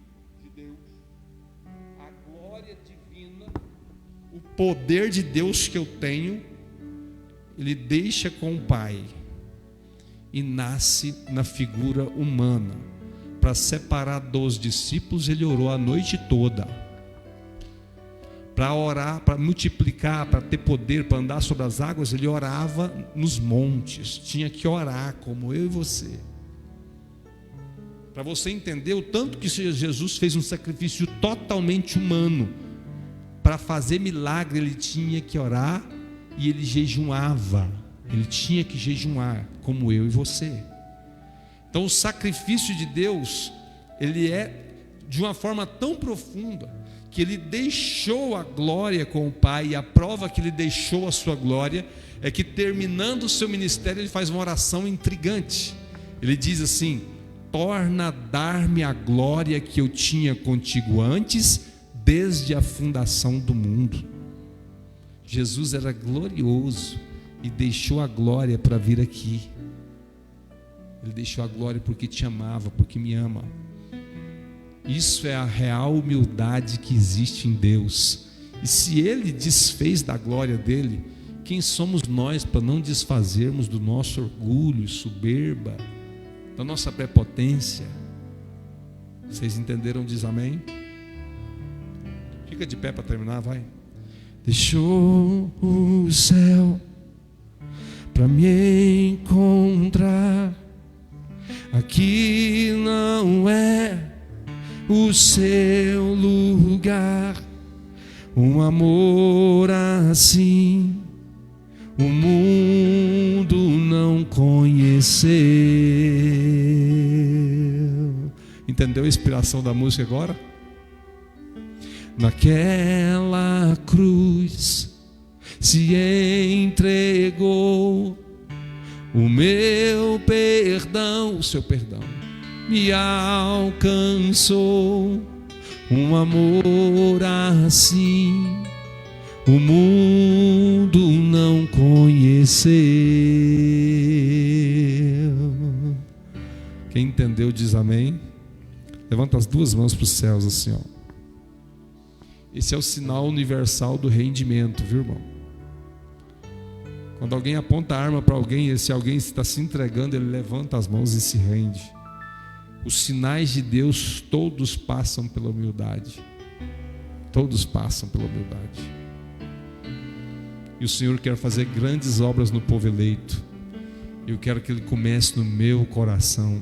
de Deus, a glória divina, o poder de Deus que eu tenho, ele deixa com o Pai e nasce na figura humana. Para separar dos discípulos, ele orou a noite toda. Para orar, para multiplicar, para ter poder, para andar sobre as águas, ele orava nos montes. Tinha que orar como eu e você. Para você entender o tanto que Jesus fez um sacrifício totalmente humano. Para fazer milagre, ele tinha que orar e ele jejuava. Ele tinha que jejuar, como eu e você. Então o sacrifício de Deus, ele é de uma forma tão profunda, que ele deixou a glória com o Pai, e a prova que ele deixou a sua glória é que, terminando o seu ministério, ele faz uma oração intrigante. Ele diz assim: torna a dar-me a glória que eu tinha contigo antes, desde a fundação do mundo. Jesus era glorioso e deixou a glória para vir aqui. Ele deixou a glória porque te amava, porque me ama. Isso é a real humildade que existe em Deus. E se ele desfez da glória dele, quem somos nós para não desfazermos do nosso orgulho, soberba, da nossa prepotência? Vocês entenderam? Diz amém? Fica de pé para terminar, vai. Deixou o céu para me encontrar. Aqui não é o seu lugar. Um amor assim o mundo não conheceu. Entendeu a inspiração da música agora? Naquela cruz se entregou o meu perdão, o seu perdão me alcançou. Um amor assim o mundo não conheceu. Quem entendeu diz amém. Levanta as duas mãos para os céus assim, ó. Esse é o sinal universal do rendimento, viu, irmão? Quando alguém aponta a arma para alguém, e se alguém está se entregando, ele levanta as mãos e se rende. Os sinais de Deus todos passam pela humildade. Todos passam pela humildade. E o Senhor quer fazer grandes obras no povo eleito. Eu quero que Ele comece no meu coração.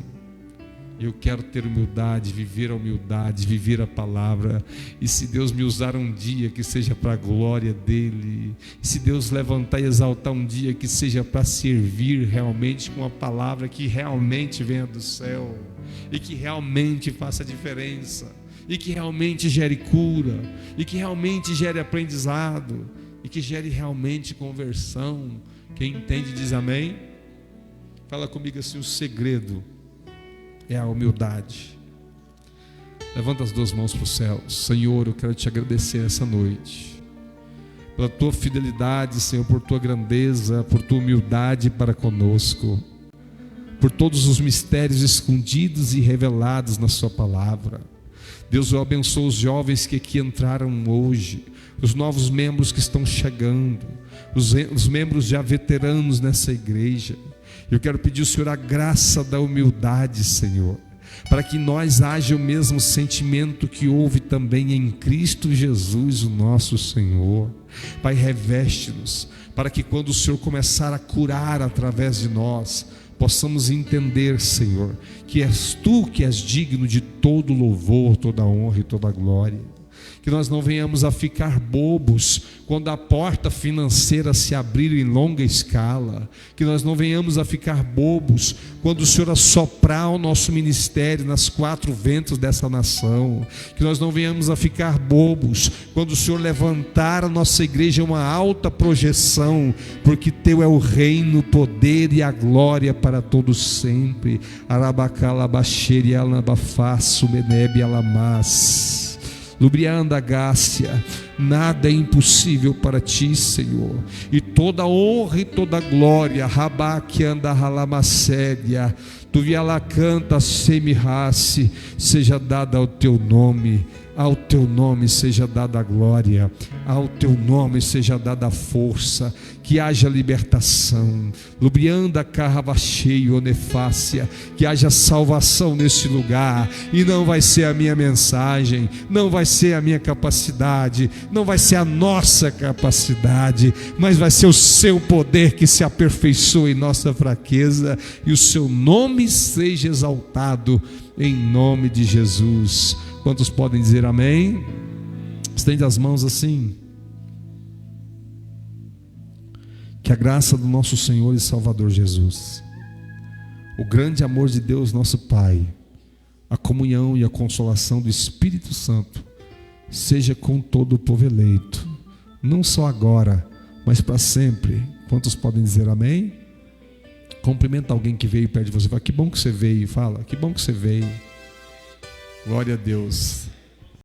Eu quero ter humildade, viver a humildade, viver a palavra. E se Deus me usar um dia, que seja para a glória dEle. E se Deus levantar e exaltar um dia, que seja para servir realmente com a palavra que realmente venha do céu. E que realmente faça a diferença. E que realmente gere cura. E que realmente gere aprendizado. E que gere realmente conversão. Quem entende diz amém. Fala comigo assim: o segredo é a humildade. Levanta as duas mãos para o céu. Senhor, eu quero te agradecer essa noite pela tua fidelidade, Senhor, por tua grandeza, por tua humildade para conosco, por todos os mistérios escondidos e revelados na sua palavra. Deus, eu abençoo os jovens que aqui entraram hoje, os novos membros que estão chegando, os membros já veteranos nessa igreja. Eu quero pedir ao Senhor a graça da humildade, Senhor, para que nós haja o mesmo sentimento que houve também em Cristo Jesus, o nosso Senhor. Pai, reveste-nos, para que quando o Senhor começar a curar através de nós, possamos entender, Senhor, que és Tu que és digno de todo louvor, toda honra e toda glória. Que nós não venhamos a ficar bobos quando a porta financeira se abrir em longa escala. Que nós não venhamos a ficar bobos quando o Senhor assoprar o nosso ministério nas quatro ventos dessa nação. Que nós não venhamos a ficar bobos quando o Senhor levantar a nossa igreja em uma alta projeção, porque Teu é o reino, o poder e a glória para todos sempre. Arabacalabaxeri alabafaço menebe alamas. Lubrianda Gácia, nada é impossível para Ti, Senhor, e toda honra e toda glória, Rabaque anda ralamasséria, Tu viala canta semirrace, seja dada ao Teu nome. Ao Teu nome seja dada a glória, ao Teu nome seja dada a força, que haja libertação. Lubrianda carravacheio onefácia, que haja salvação nesse lugar. E não vai ser a minha mensagem, não vai ser a minha capacidade, não vai ser a nossa capacidade, mas vai ser o Seu poder que se aperfeiçoa em nossa fraqueza, e o Seu nome seja exaltado em nome de Jesus. Quantos podem dizer amém? Estende as mãos assim. Que a graça do nosso Senhor e Salvador Jesus, o grande amor de Deus nosso Pai, a comunhão e a consolação do Espírito Santo seja com todo o povo eleito, não só agora, mas para sempre. Quantos podem dizer amém? Cumprimenta alguém que veio perto de você. Fala: que bom que você veio. Fala: que bom que você veio. Glória a Deus.